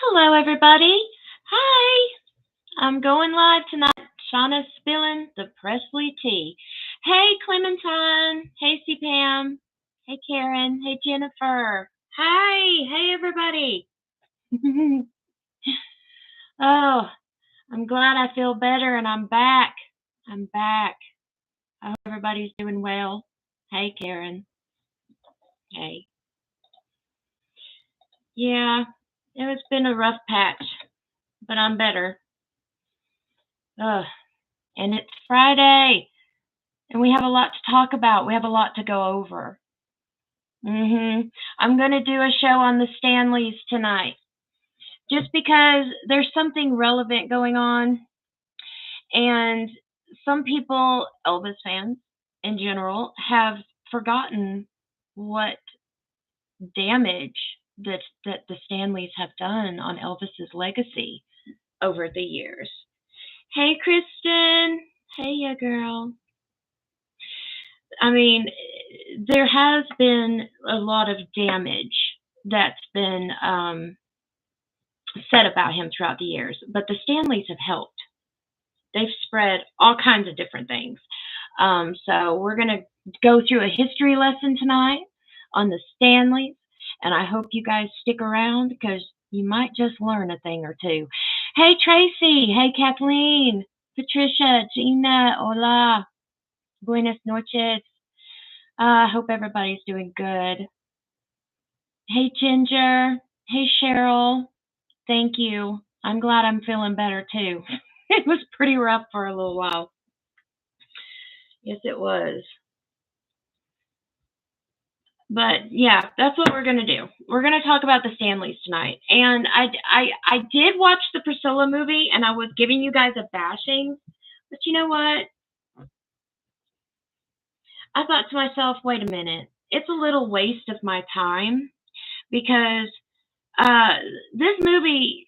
Hello, everybody. Hi. I'm going live tonight. Shauna's spilling the Presley tea. Hey, Clementine. Hey, C. Pam. Hey, Karen. Hey, Jennifer. Hi. Hey, everybody. Oh, I'm glad I feel better and I'm back. I'm back. I hope everybody's doing well. Hey, Karen. Hey. Yeah, it's been a rough patch, but I'm better. Ugh. And it's Friday. And we have a lot to talk about. We have a lot to go over. I'm going to do a show on the Stanleys tonight, just because there's something relevant going on. And some people, Elvis fans in general, have forgotten what damage that the Stanleys have done on Elvis's legacy over the years. Hey, Kristen. Hey, ya girl. I mean, there has been a lot of damage that's been said about him throughout the years, but the Stanleys have helped. They've spread all kinds of different things. So we're going to go through a history lesson tonight on the Stanleys, and I hope you guys stick around because you might just learn a thing or two. Hey, Tracy. Hey, Kathleen. Patricia. Gina. Hola. Buenas noches. I hope everybody's doing good. Hey, Ginger. Hey, Cheryl. Thank you. I'm glad I'm feeling better, too. It was pretty rough for a little while. Yes, it was. But, yeah, that's what we're going to do. We're going to talk about the Stanleys tonight. And I did watch the Priscilla movie, and I was giving you guys a bashing. But you know what? I thought to myself, wait a minute. It's a little waste of my time because this movie,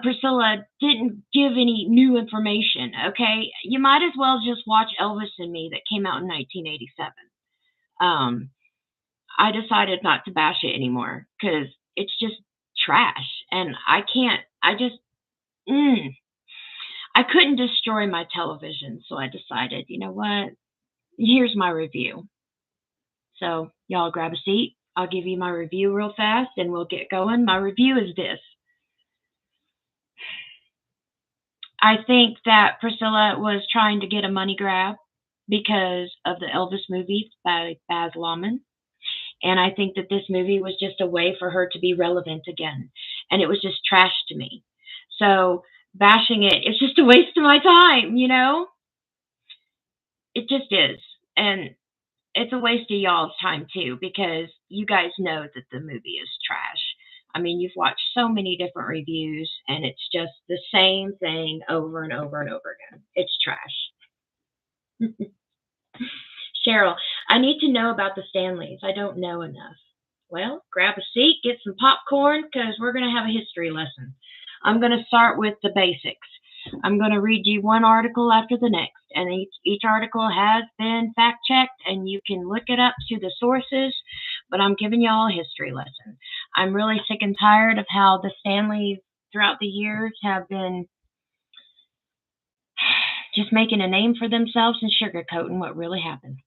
Priscilla, didn't give any new information, okay? You might as well just watch Elvis and Me that came out in 1987. I decided not to bash it anymore because it's just trash. And I couldn't destroy my television, so I decided, you know what? Here's my review. So y'all grab a seat. I'll give you my review real fast and we'll get going. My review is this. I think that Priscilla was trying to get a money grab because of the Elvis movie by Baz Luhrmann. And I think that this movie was just a way for her to be relevant again. And it was just trash to me. So bashing it, it's just a waste of my time, you know? It just is. And it's a waste of y'all's time too, because you guys know that the movie is trash. I mean, you've watched so many different reviews, and it's just the same thing over and over and over again. It's trash. Cheryl, I need to know about the Stanleys. I don't know enough. Well, grab a seat, get some popcorn, because we're going to have a history lesson. I'm going to start with the basics. I'm going to read you one article after the next, and each article has been fact-checked, and you can look it up to the sources, but I'm giving y'all a history lesson. I'm really sick and tired of how the Stanleys throughout the years have been just making a name for themselves and sugarcoating what really happened.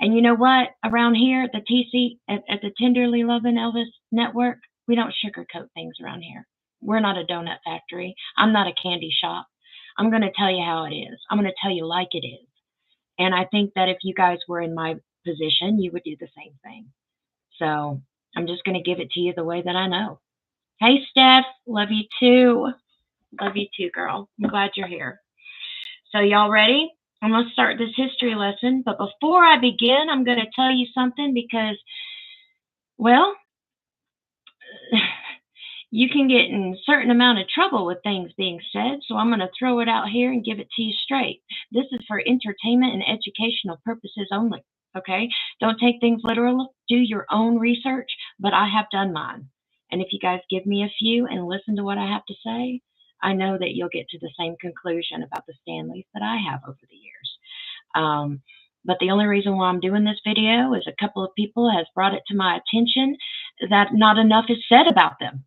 And you know what? Around here at the TC, at the Tenderly Loving Elvis Network, we don't sugarcoat things around here. We're not a donut factory. I'm not a candy shop. I'm going to tell you how it is. I'm going to tell you like it is. And I think that if you guys were in my position, you would do the same thing. So I'm just going to give it to you the way that I know. Hey, Steph. Love you too. Love you too, girl. I'm glad you're here. So y'all ready? I'm going to start this history lesson. But before I begin, I'm going to tell you something because, well, you can get in a certain amount of trouble with things being said, so I'm going to throw it out here and give it to you straight. This is for entertainment and educational purposes only, okay? Don't take things literal. Do your own research, but I have done mine. And if you guys give me a few and listen to what I have to say, I know that you'll get to the same conclusion about the Stanleys that I have over the years. But the only reason why I'm doing this video is a couple of people has brought it to my attention that not enough is said about them.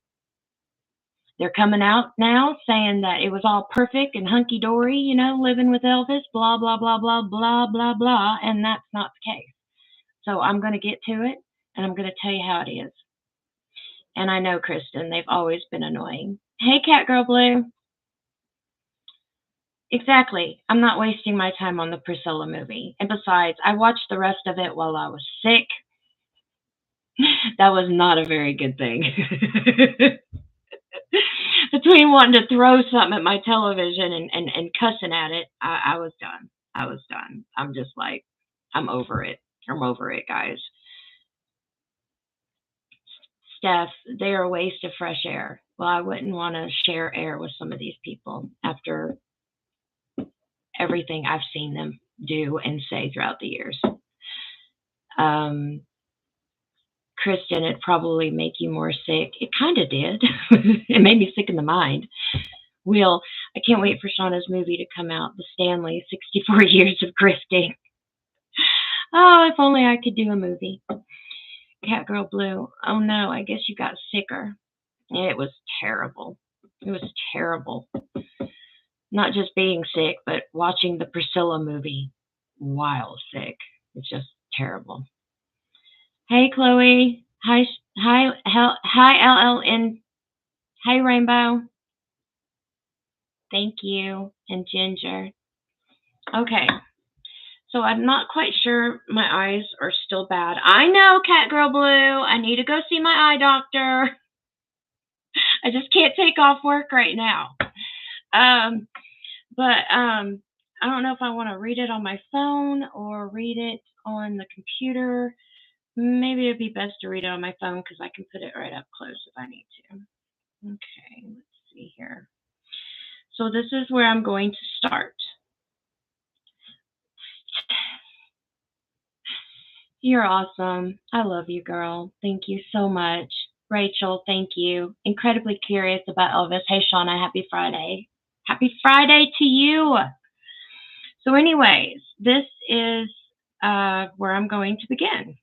They're coming out now saying that it was all perfect and hunky-dory, you know, living with Elvis, blah, blah, blah, blah, blah, blah, blah, and that's not the case. So I'm going to get to it, and I'm going to tell you how it is. And I know, Kristen, they've always been annoying. Hey, Catgirl Blue. Exactly. I'm not wasting my time on the Priscilla movie. And besides, I watched the rest of it while I was sick. That was not a very good thing. Between wanting to throw something at my television and cussing at it, I was done. I was done. I'm just like, I'm over it. I'm over it, guys. Steph, they're a waste of fresh air. Well, I wouldn't want to share air with some of these people after everything I've seen them do and say throughout the years. Kristen, it'd probably make you more sick. It kind of did. It made me sick in the mind. I can't wait for Shauna's movie to come out, The Stanley, 64 Years of Grifting. Oh, if only I could do a movie. Catgirl Blue, oh no, I guess you got sicker. It was terrible. It was terrible. Not just being sick, but watching the Priscilla movie while sick. It's just terrible. Hey, Chloe. Hi, LLN. Hi, Rainbow. Thank you. And Ginger. Okay. So I'm not quite sure my eyes are still bad. I know, Catgirl Blue. I need to go see my eye doctor. I just can't take off work right now. But I don't know if I want to read it on my phone or read it on the computer. Maybe it'd be best to read it on my phone because I can put it right up close if I need to. Okay, let's see here. So this is where I'm going to start. You're awesome. I love you, girl. Thank you so much. Rachel, thank you. Incredibly curious about Elvis. Hey, Shauna, happy Friday. Happy Friday to you. So anyways, this is where I'm going to begin.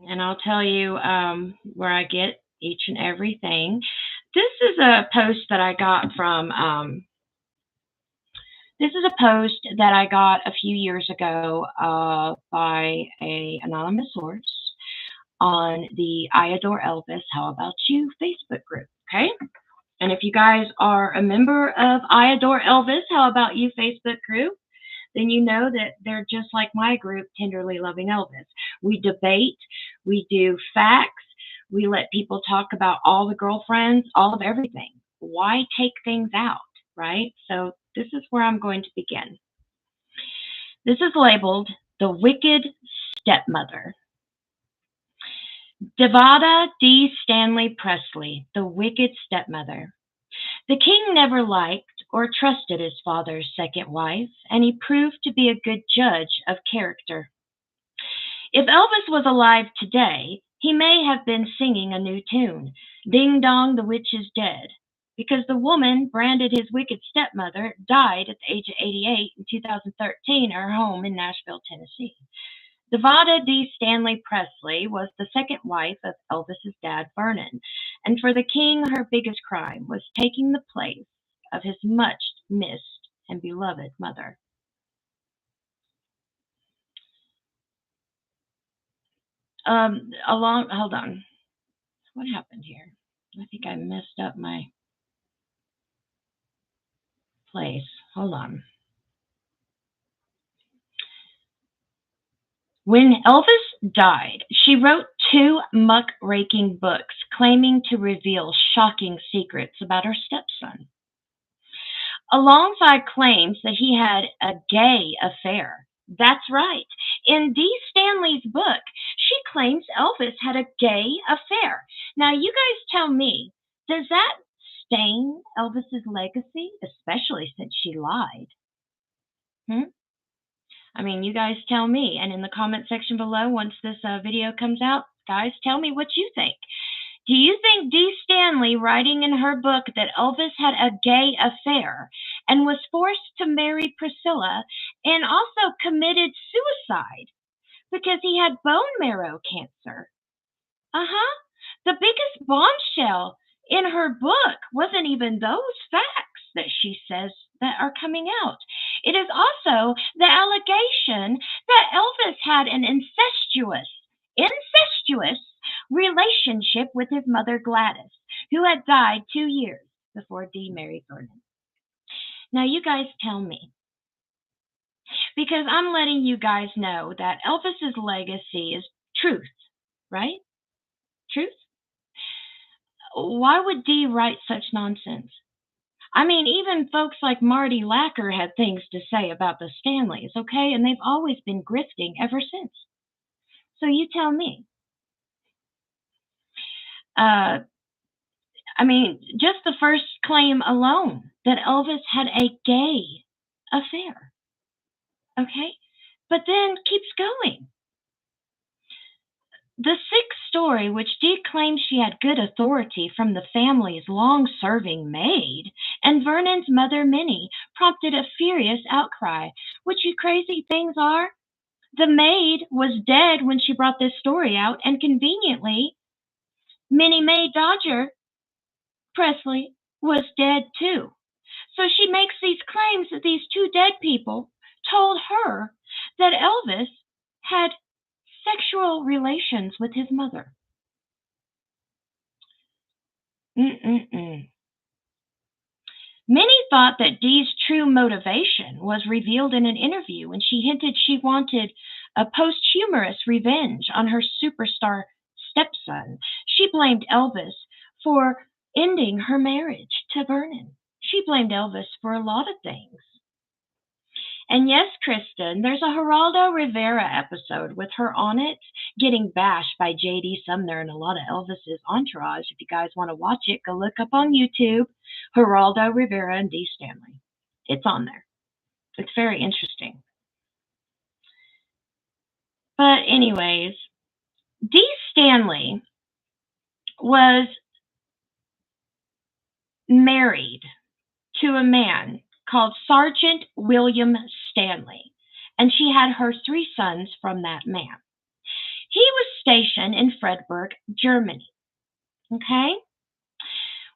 And I'll tell you where I get each and everything. This is a post that I got from, this is a post that I got a few years ago by an anonymous source on the I Adore Elvis, How About You Facebook group, okay? And if you guys are a member of I Adore Elvis, How About You Facebook group, then you know that they're just like my group, Tenderly Loving Elvis. We debate, we do facts, we let people talk about all the girlfriends, all of everything. Why take things out, right? So this is where I'm going to begin. This is labeled The Wicked Stepmother. Devada Dee Stanley Presley, the wicked stepmother. The king never liked or trusted his father's second wife, and he proved to be a good judge of character. If Elvis was alive today, he may have been singing a new tune, Ding Dong, the Witch is Dead, because the woman branded his wicked stepmother died at the age of 88 in 2013 at her home in Nashville, Tennessee. Devada Dee Stanley Presley was the second wife of Elvis's dad, Vernon, and for the king, her biggest crime was taking the place of his much missed and beloved mother. Hold on. What happened here? I think I messed up my place. Hold on. When Elvis died, she wrote 2 muck-raking books claiming to reveal shocking secrets about her stepson. Alongside claims that he had a gay affair. That's right. In Dee Stanley's book, she claims Elvis had a gay affair. Now, you guys tell me, does that stain Elvis's legacy, especially since she lied? I mean, you guys tell me. And in the comment section below, once this video comes out, guys, tell me what you think. Do you think Dee Stanley, writing in her book that Elvis had a gay affair and was forced to marry Priscilla and also committed suicide because he had bone marrow cancer? The biggest bombshell in her book wasn't even those facts that she says that are coming out. It is also the allegation that Elvis had an incestuous relationship with his mother Gladys, who had died 2 years before Dee married Vernon. Now, you guys tell me, because I'm letting you guys know that Elvis's legacy is truth, right? Truth? Why would Dee write such nonsense? I mean, even folks like Marty Lacker had things to say about the Stanleys, okay? And they've always been grifting ever since. So you tell me. I mean, just the first claim alone that Elvis had a gay affair, okay? But then keeps going. The sixth story, which Dee claims she had good authority from the family's long-serving maid and Vernon's mother Minnie, prompted a furious outcry. Which you crazy things are? The maid was dead when she brought this story out, and conveniently, Minnie Mae Dodger Presley was dead too. So she makes these claims that these two dead people told her that Elvis had sexual relations with his mother. Many thought that Dee's true motivation was revealed in an interview when she hinted she wanted a posthumous revenge on her superstar stepson. She blamed Elvis for ending her marriage to Vernon. She blamed Elvis for a lot of things. And yes, Kristen, there's a Geraldo Rivera episode with her on it, getting bashed by J.D. Sumner and a lot of Elvis's entourage. If you guys want to watch it, go look up on YouTube, Geraldo Rivera and Dee Stanley. It's on there. It's very interesting. But anyways, Dee Stanley was married to a man called Sergeant William Stanley, and she had her 3 sons from that man. He was stationed in Freiburg, Germany. Okay?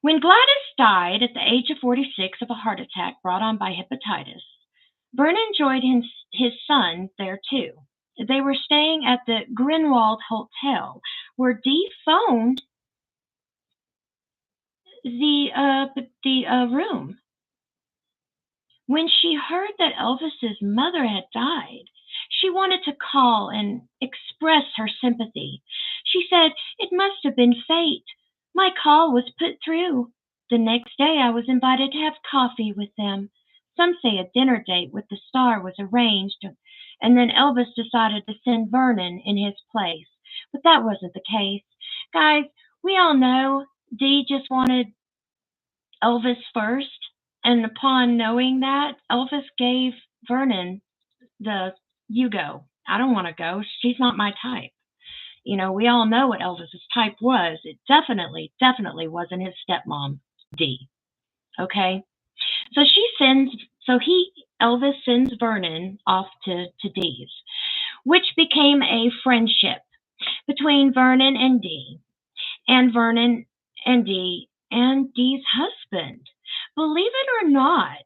When Gladys died at the age of 46 of a heart attack brought on by hepatitis, Vernon joined his son there too. They were staying at the Grünwald Hotel, where Dee phoned the room. When she heard that Elvis's mother had died, she wanted to call and express her sympathy. She said, "It must have been fate. My call was put through. The next day I was invited to have coffee with them. Some say a dinner date with the star was arranged, and then Elvis decided to send Vernon in his place. But that wasn't the case. Guys, we all know Dee just wanted Elvis first. And upon knowing that, Elvis gave Vernon the you go. I don't want to go. She's not my type. You know, we all know what Elvis's type was. It definitely wasn't his stepmom, Dee. Okay? Elvis sends Vernon off to Dee's, which became a friendship between Vernon and Dee, and Vernon and Dee and Dee's husband. Believe it or not,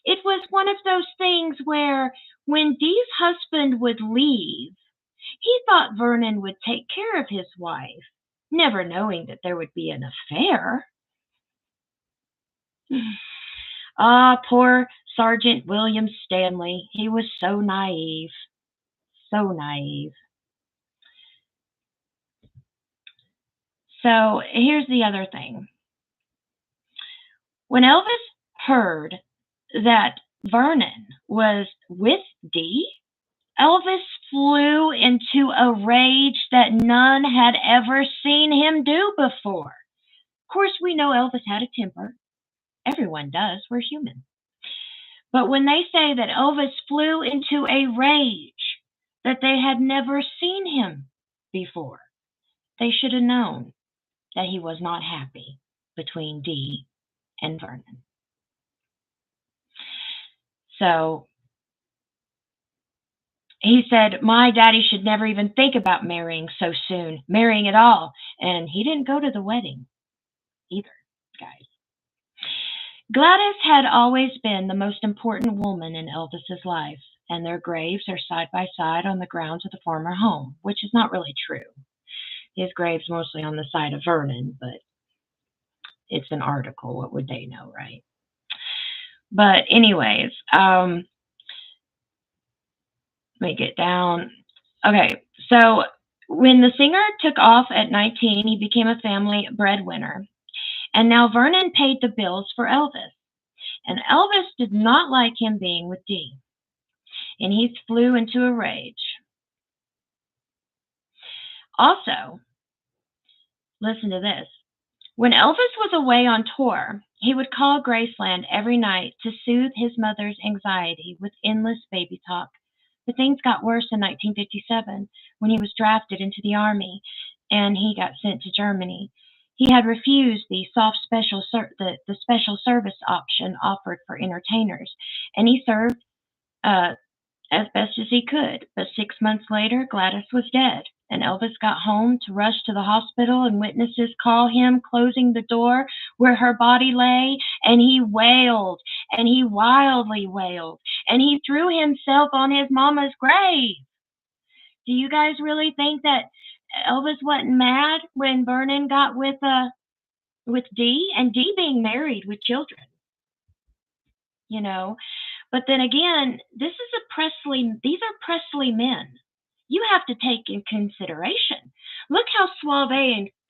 it was one of those things where when Dee's husband would leave, he thought Vernon would take care of his wife, never knowing that there would be an affair. Ah, poor Sergeant William Stanley. He was so naive. So naive. So here's the other thing. When Elvis heard that Vernon was with Dee, Elvis flew into a rage that none had ever seen him do before. Of course, we know Elvis had a temper. Everyone does. We're human. But when they say that Elvis flew into a rage that they had never seen him before, they should have known that he was not happy between Dee and Vernon. So he said, my daddy should never even think about marrying so soon, marrying at all. And he didn't go to the wedding either, guys. Gladys had always been the most important woman in Elvis's life, and their graves are side by side on the grounds of the former home, which is not really true. His grave's mostly on the side of Vernon, but it's an article. What would they know, right? But anyways, let me get down. Okay, so when the singer took off at 19, he became a family breadwinner. And now Vernon paid the bills for Elvis. And Elvis did not like him being with Dee. And he flew into a rage. Also, listen to this. When Elvis was away on tour, he would call Graceland every night to soothe his mother's anxiety with endless baby talk. But things got worse in 1957 when he was drafted into the Army and he got sent to Germany. He had refused the special service option offered for entertainers, and he served as best as he could. But 6 months later, Gladys was dead, and Elvis got home to rush to the hospital, and witnesses call him closing the door where her body lay, and he wailed, and he wildly wailed, and he threw himself on his mama's grave. Do you guys really think that Elvis wasn't mad when Vernon got with Dee, and Dee being married with children? You know, but then again, these are Presley men. You have to take in consideration. Look how suave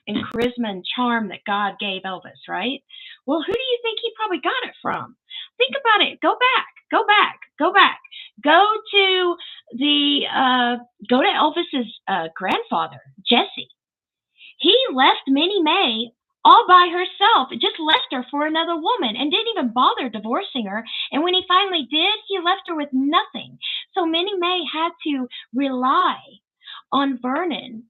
and charisma and charm that God gave Elvis, right? Well, who do you think he probably got it from? Think about it. Go back. Go back. Go back. Go to Elvis's grandfather, Jesse. He left Minnie Mae all by herself, just left her for another woman and didn't even bother divorcing her. And when he finally did, he left her with nothing. So Minnie Mae had to rely on Vernon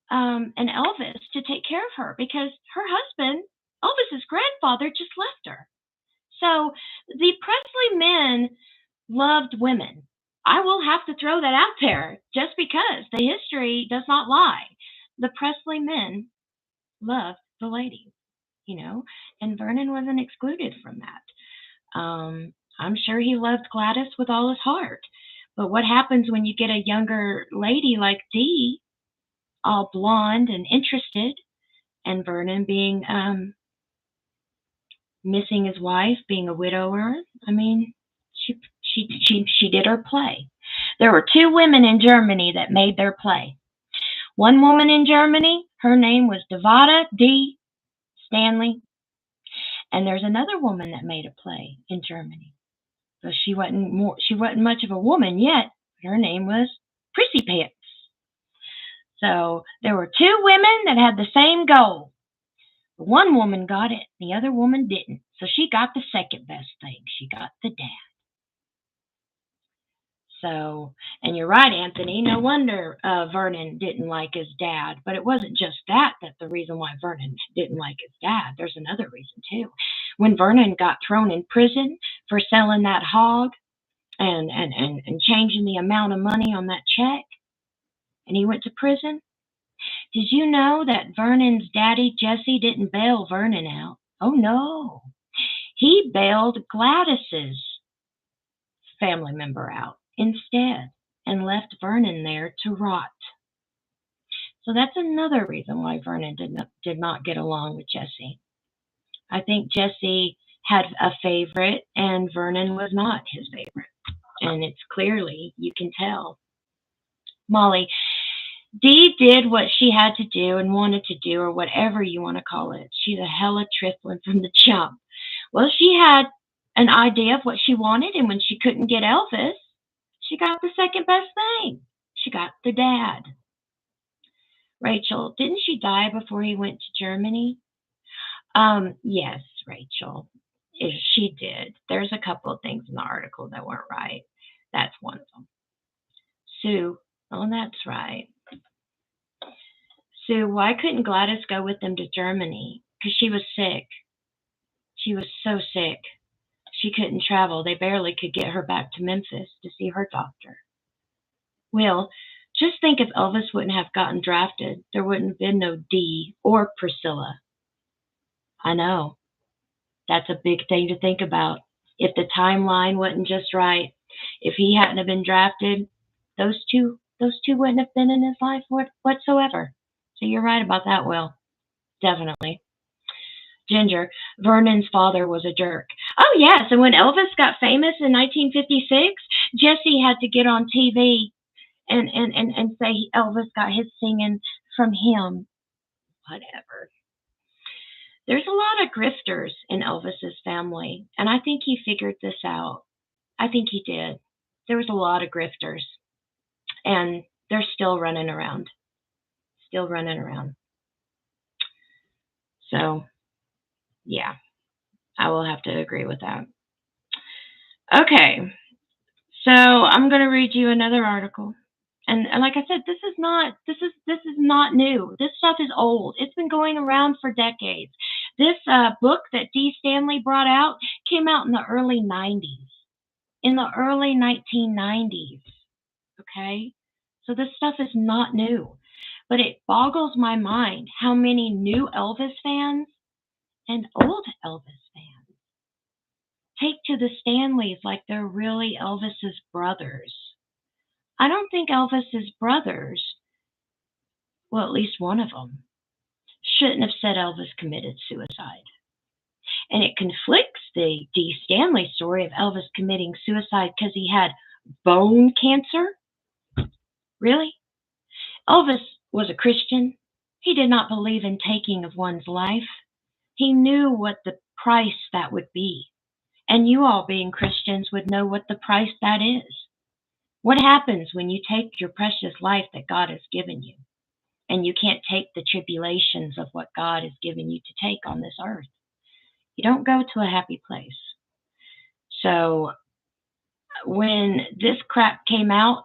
and Elvis to take care of her because her husband, Elvis's grandfather, just left her. So the Presley men loved women. I will have to throw that out there just because the history does not lie. The Presley men loved the ladies, and Vernon wasn't excluded from that. I'm sure he loved Gladys with all his heart. But what happens when you get a younger lady like Dee, all blonde and interested, and Vernon being missing his wife, being a widower? I mean, she did her play. There were 2 women in Germany that made their play. One woman in Germany, her name was Dee Stanley, and there's another woman that made a play in Germany. So she wasn't much of a woman yet. Her name was Priscilla. So there were 2 women that had the same goal. One woman got it, the other woman didn't. So she got the second best thing. She got the dad. So, and you're right, Anthony. No wonder Vernon didn't like his dad. But it wasn't just that the reason why Vernon didn't like his dad. There's another reason, too. When Vernon got thrown in prison for selling that hog and changing the amount of money on that check, and he went to prison, did you know that Vernon's daddy, Jesse, didn't bail Vernon out? Oh, no. He bailed Gladys's family member out instead and left Vernon there to rot. So that's another reason why Vernon did not get along with Jesse. I think Jesse had a favorite and Vernon was not his favorite. And it's clearly, you can tell. Molly, Dee did what she had to do and wanted to do, or whatever you want to call it. She's a hella triplin from the jump. Well, she had an idea of what she wanted, and when she couldn't get Elvis, she got the second best thing. She got the dad. Rachel, didn't she die before he went to Germany? Yes, Rachel. She did. There's a couple of things in the article that weren't right. That's one of them. Sue, oh, that's right. Sue, why couldn't Gladys go with them to Germany? Because she was sick. She was so sick. She couldn't travel. They barely could get her back to Memphis to see her doctor. Well, just think if Elvis wouldn't have gotten drafted, there wouldn't have been no Dee or Priscilla. I know. That's a big thing to think about. If the timeline wasn't just right, if he hadn't have been drafted, those two wouldn't have been in his life whatsoever. So you're right about that, Will. Definitely. Ginger, Vernon's father was a jerk. Oh, yes. And when Elvis got famous in 1956, Jesse had to get on TV and say Elvis got his singing from him. Whatever. There's a lot of grifters in Elvis's family, and I think he figured this out. I think he did. There was a lot of grifters, and they're still running around. Still running around. So, yeah, I will have to agree with that. Okay, so I'm going to read you another article. And like I said, this is not new. This stuff is old. It's been going around for decades. This book that Dee Stanley brought out came out in the early 90s. In the early 1990s. Okay? So this stuff is not new. But it boggles my mind how many new Elvis fans and old Elvis fans take to the Stanleys like they're really Elvis's brothers. I don't think Elvis's brothers, well, at least one of them, shouldn't have said Elvis committed suicide. And it conflicts the Dee Stanley story of Elvis committing suicide because he had bone cancer. Really? Elvis was a Christian. He did not believe in taking of one's life. He knew what the price that would be. And you all being Christians would know what the price that is. What happens when you take your precious life that God has given you and you can't take the tribulations of what God has given you to take on this earth? You don't go to a happy place. So when this crap came out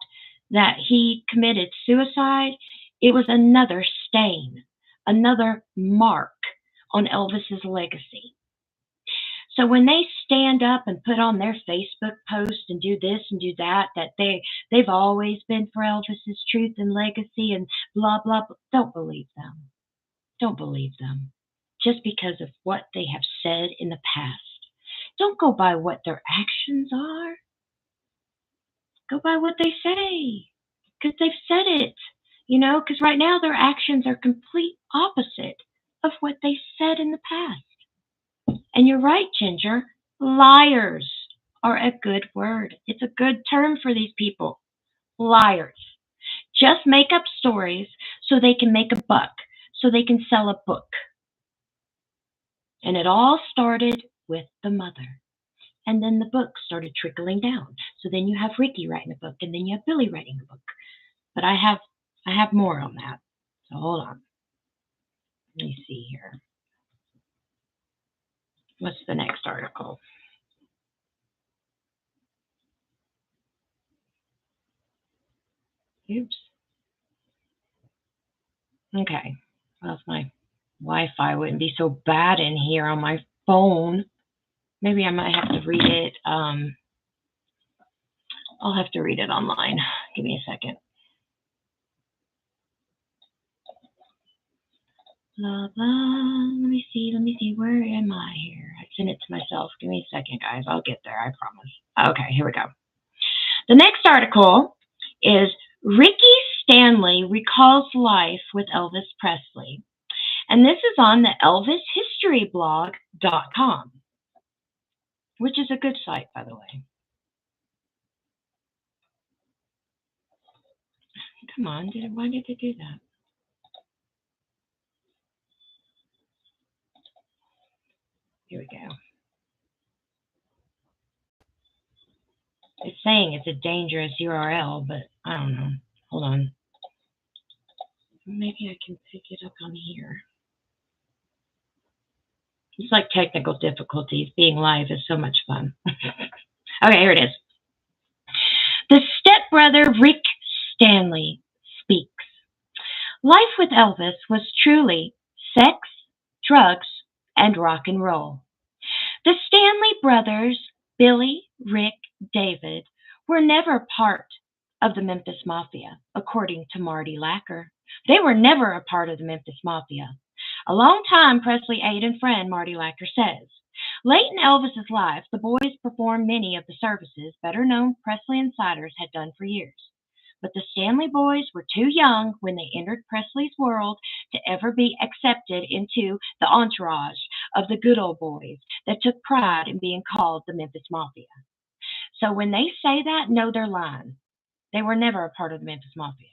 that he committed suicide, it was another stain, another mark on Elvis's legacy. So when they stand up and put on their Facebook post and do this and do that, that they've always been for Elvis's truth and legacy and blah, blah, blah, don't believe them. Don't believe them. Just because of what they have said in the past. Don't go by what their actions are. Go by what they say. Because they've said it. Because right now their actions are complete opposite of what they said in the past. And you're right, Ginger. Liars are a good word. It's a good term for these people. Liars. Just make up stories so they can make a buck, so they can sell a book. And it all started with the mother. And then the book started trickling down. So then you have Ricky writing a book, and then you have Billy writing a book. But I have more on that. So hold on. Let me see here. What's the next article? Oops. Okay. Well, if my Wi-Fi wouldn't be so bad in here on my phone, maybe I might have to read it. I'll have to read it online. Give me a second. Blah, blah. Let me see. Where am I here? I sent it to myself. Give me a second, guys. I'll get there. I promise. Okay, here we go. The next article is Ricky Stanley recalls life with Elvis Presley. And this is on the elvishistoryblog.com, which is a good site, by the way. Come on, why did they do that? Here we go. It's saying it's a dangerous URL, but I don't know. Hold on. Maybe I can pick it up on here. It's like technical difficulties. Being live is so much fun. Okay, here it is. The stepbrother Rick Stanley speaks. Life with Elvis was truly sex, drugs, and rock and roll. The Stanley brothers, Billy, Rick, David, were never part of the Memphis Mafia, according to Marty Lacker. They were never a part of the Memphis Mafia. A longtime Presley aide and friend, Marty Lacker says, late in Elvis's life, the boys performed many of the services better known Presley insiders had done for years. But the Stanley boys were too young when they entered Presley's world to ever be accepted into the entourage of the good old boys that took pride in being called the Memphis Mafia. So when they say that, no, they're lying. They were never a part of the Memphis Mafia.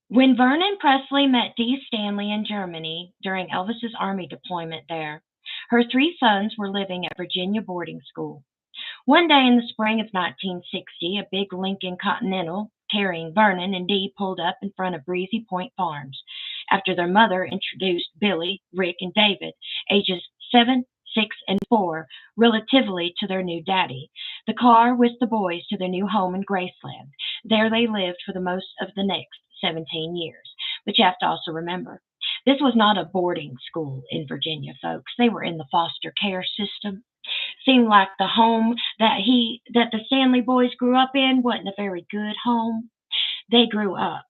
When Vernon Presley met Dee Stanley in Germany during Elvis's army deployment there, her three sons were living at Virginia boarding school. One day in the spring of 1960, a big Lincoln Continental carrying Vernon and Dee pulled up in front of Breezy Point Farms after their mother introduced Billy, Rick, and David, ages 7, 6, and 4, relatively to their new daddy. The car whisked the boys to their new home in Graceland. There they lived for the most of the next 17 years. But you have to also remember, this was not a boarding school in Virginia, folks. They were in the foster care system. Seemed like the home that the Stanley boys grew up in wasn't a very good home. They grew up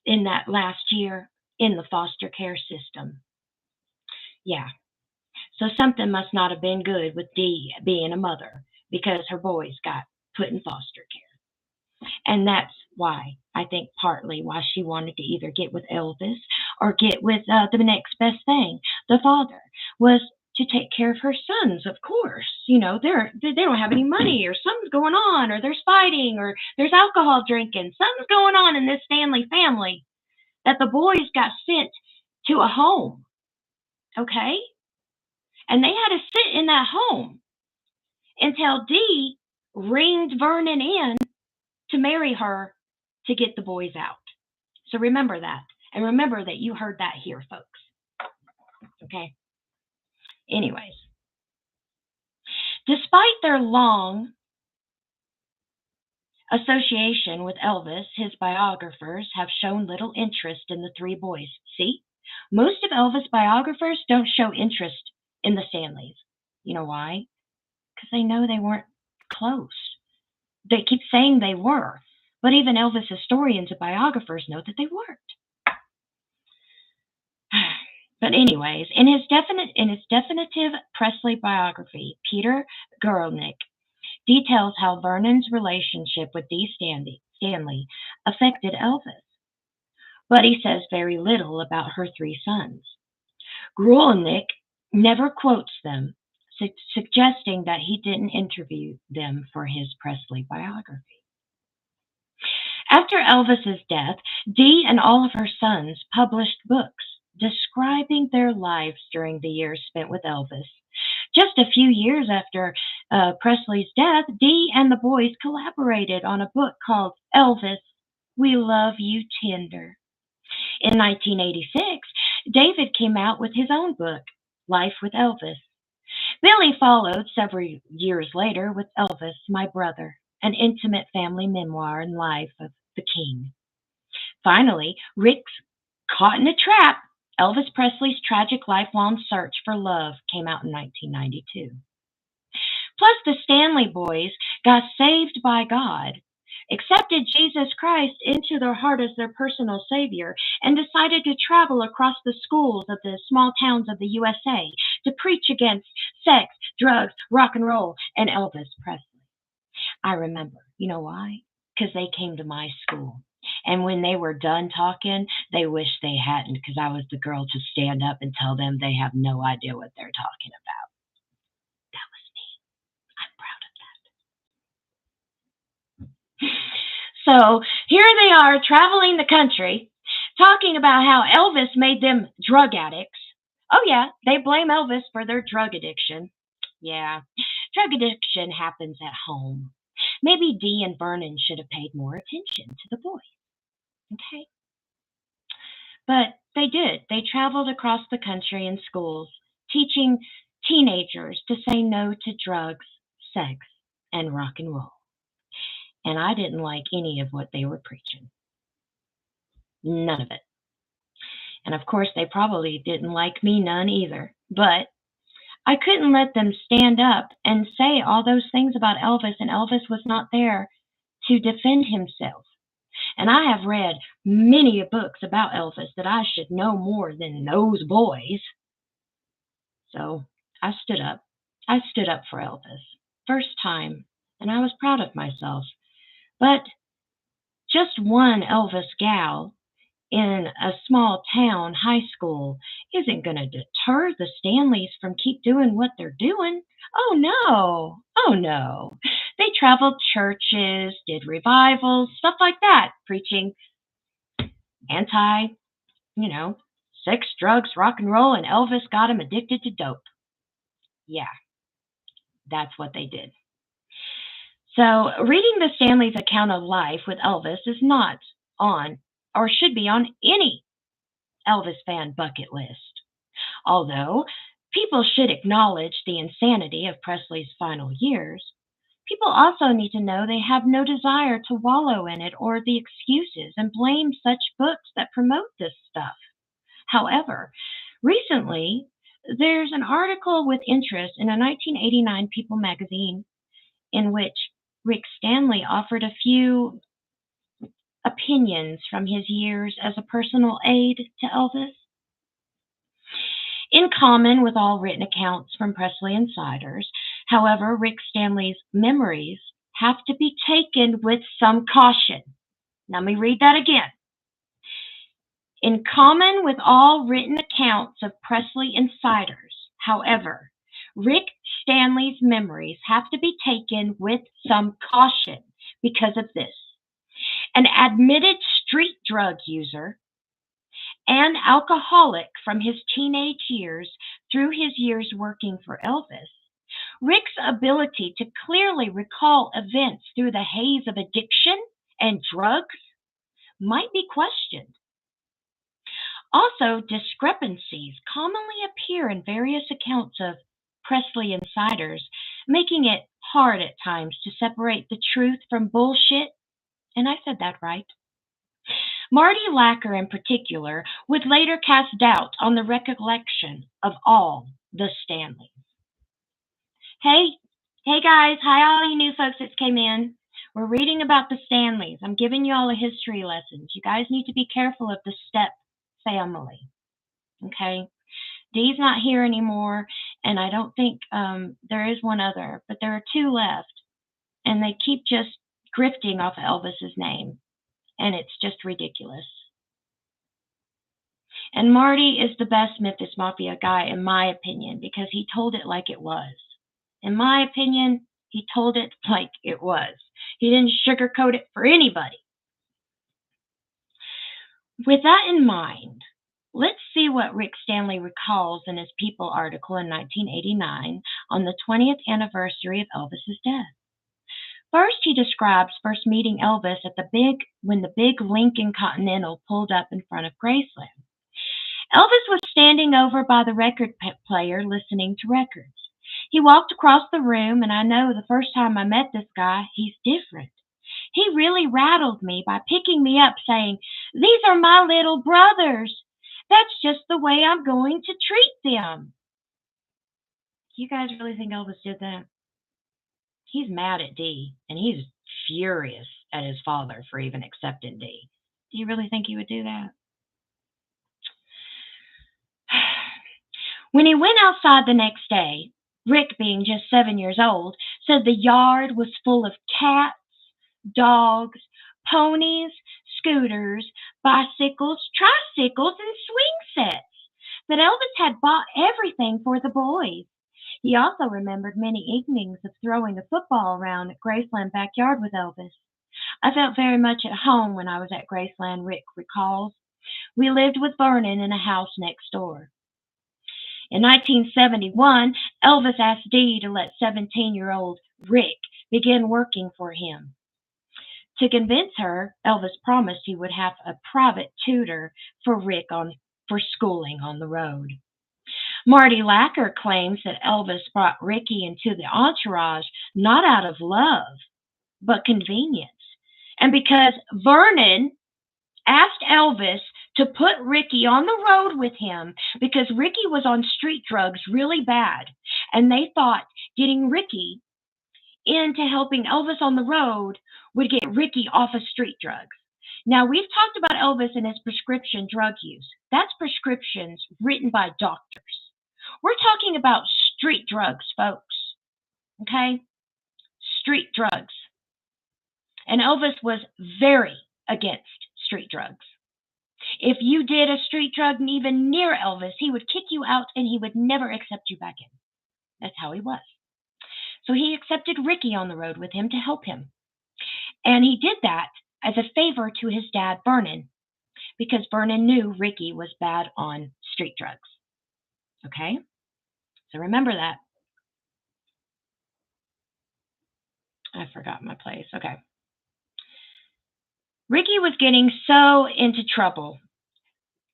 in that last year in the foster care system. Yeah. So something must not have been good with Dee being a mother because her boys got put in foster care. And that's why, I think partly why she wanted to either get with Elvis or get with the next best thing, the father, was to take care of her sons, of course. You know, they don't have any money, or something's going on, or there's fighting, or there's alcohol drinking. Something's going on in this Stanley family that the boys got sent to a home, okay? And they had to sit in that home until Dee ringed Vernon in to marry her to get the boys out. So remember that. And remember that you heard that here, folks. Okay? Anyways, despite their long association with Elvis, his biographers have shown little interest in the three boys. See? Most of Elvis biographers don't show interest in the Stanleys. You know why? Because they know they weren't close. They keep saying they were, but even Elvis historians and biographers know that they weren't. But anyways, in his definitive Presley biography, Peter Guralnick details how Vernon's relationship with Dee Stanley affected Elvis, but he says very little about her three sons. Guralnick never quotes them, suggesting that he didn't interview them for his Presley biography. After Elvis's death, Dee and all of her sons published books describing their lives during the years spent with Elvis. Just a few years after Presley's death, Dee and the boys collaborated on a book called Elvis, We Love You Tender. In 1986, David came out with his own book, Life with Elvis. Billy followed several years later with Elvis, My Brother, an intimate family memoir and life of the king. Finally, Rick's Caught in a Trap, Elvis Presley's tragic lifelong search for love, came out in 1992. Plus, the Stanley boys got saved by God, accepted Jesus Christ into their heart as their personal savior, and decided to travel across the schools of the small towns of the USA to preach against sex, drugs, rock and roll, and Elvis Presley. I remember. You know why? Because they came to my school. And when they were done talking, they wished they hadn't, because I was the girl to stand up and tell them they have no idea what they're talking about. That was me. I'm proud of that. So here they are traveling the country, talking about how Elvis made them drug addicts. Oh yeah, they blame Elvis for their drug addiction. Yeah, drug addiction happens at home. Maybe Dee and Vernon should have paid more attention to the boys. Okay? But they did. They traveled across the country in schools, teaching teenagers to say no to drugs, sex, and rock and roll. And I didn't like any of what they were preaching. None of it. And of course, they probably didn't like me none either. But I couldn't let them stand up and say all those things about Elvis, and Elvis was not there to defend himself. And I have read many books about Elvis that I should know more than those boys. So I stood up. I stood up for Elvis. First time, and I was proud of myself. But just one Elvis gal in a small town high school isn't going to deter the Stanleys from keep doing what they're doing. Oh no. Oh no. They traveled churches, did revivals, stuff like that, preaching anti, sex, drugs, rock and roll, and Elvis got him addicted to dope. Yeah, that's what they did. So, reading the Stanleys' account of life with Elvis is not on, or should be on, any Elvis fan bucket list. Although people should acknowledge the insanity of Presley's final years, people also need to know they have no desire to wallow in it or the excuses and blame such books that promote this stuff. However, recently, there's an article with interest in a 1989 People magazine in which Rick Stanley offered a few opinions from his years as a personal aide to Elvis. In common with all written accounts from Presley insiders, however, Rick Stanley's memories have to be taken with some caution. Let me read that again. In common with all written accounts of Presley insiders, however, Rick Stanley's memories have to be taken with some caution because of this. An admitted street drug user and alcoholic from his teenage years through his years working for Elvis, Rick's ability to clearly recall events through the haze of addiction and drugs might be questioned. Also, discrepancies commonly appear in various accounts of Presley insiders, making it hard at times to separate the truth from bullshit. And I said that right. Marty Lacker, in particular, would later cast doubt on the recollection of all the Stanleys. Hey guys, hi all you new folks that came in. We're reading about the Stanleys. I'm giving you all a history lesson. You guys need to be careful of the Step family. Okay? Dee's not here anymore, and I don't think there is one other, but there are two left, and they keep just grifting off Elvis's name, and it's just ridiculous. And Marty is the best Memphis Mafia guy, in my opinion, because he told it like it was. In my opinion, he told it like it was. He didn't sugarcoat it for anybody. With that in mind, let's see what Rick Stanley recalls in his People article in 1989 on the 20th anniversary of Elvis's death. First, he describes first meeting Elvis at when the big Lincoln Continental pulled up in front of Graceland. Elvis was standing over by the record player listening to records. He walked across the room, and I know the first time I met this guy, he's different. He really rattled me by picking me up saying, "These are my little brothers. That's just the way I'm going to treat them." You guys really think Elvis did that? He's mad at Dee, and he's furious at his father for even accepting Dee. Do you really think he would do that? When he went outside the next day, Rick, being just 7 years old, said the yard was full of cats, dogs, ponies, scooters, bicycles, tricycles, and swing sets. That Elvis had bought everything for the boys. He also remembered many evenings of throwing the football around at Graceland backyard with Elvis. "I felt very much at home when I was at Graceland," Rick recalls. "We lived with Vernon in a house next door." In 1971, Elvis asked Dee to let 17-year-old Rick begin working for him. To convince her, Elvis promised he would have a private tutor for Rick for schooling on the road. Marty Lacker claims that Elvis brought Ricky into the entourage not out of love, but convenience. And because Vernon asked Elvis to put Ricky on the road with him because Ricky was on street drugs really bad, and they thought getting Ricky into helping Elvis on the road would get Ricky off of street drugs. Now, we've talked about Elvis and his prescription drug use. That's prescriptions written by doctors. We're talking about street drugs, folks. Okay? Street drugs. And Elvis was very against street drugs. If you did a street drug even near Elvis, he would kick you out and he would never accept you back in. That's how he was. So he accepted Ricky on the road with him to help him. And he did that as a favor to his dad, Vernon, because Vernon knew Ricky was bad on street drugs. Okay? So remember that. I forgot my place. Okay. Ricky was getting so into trouble.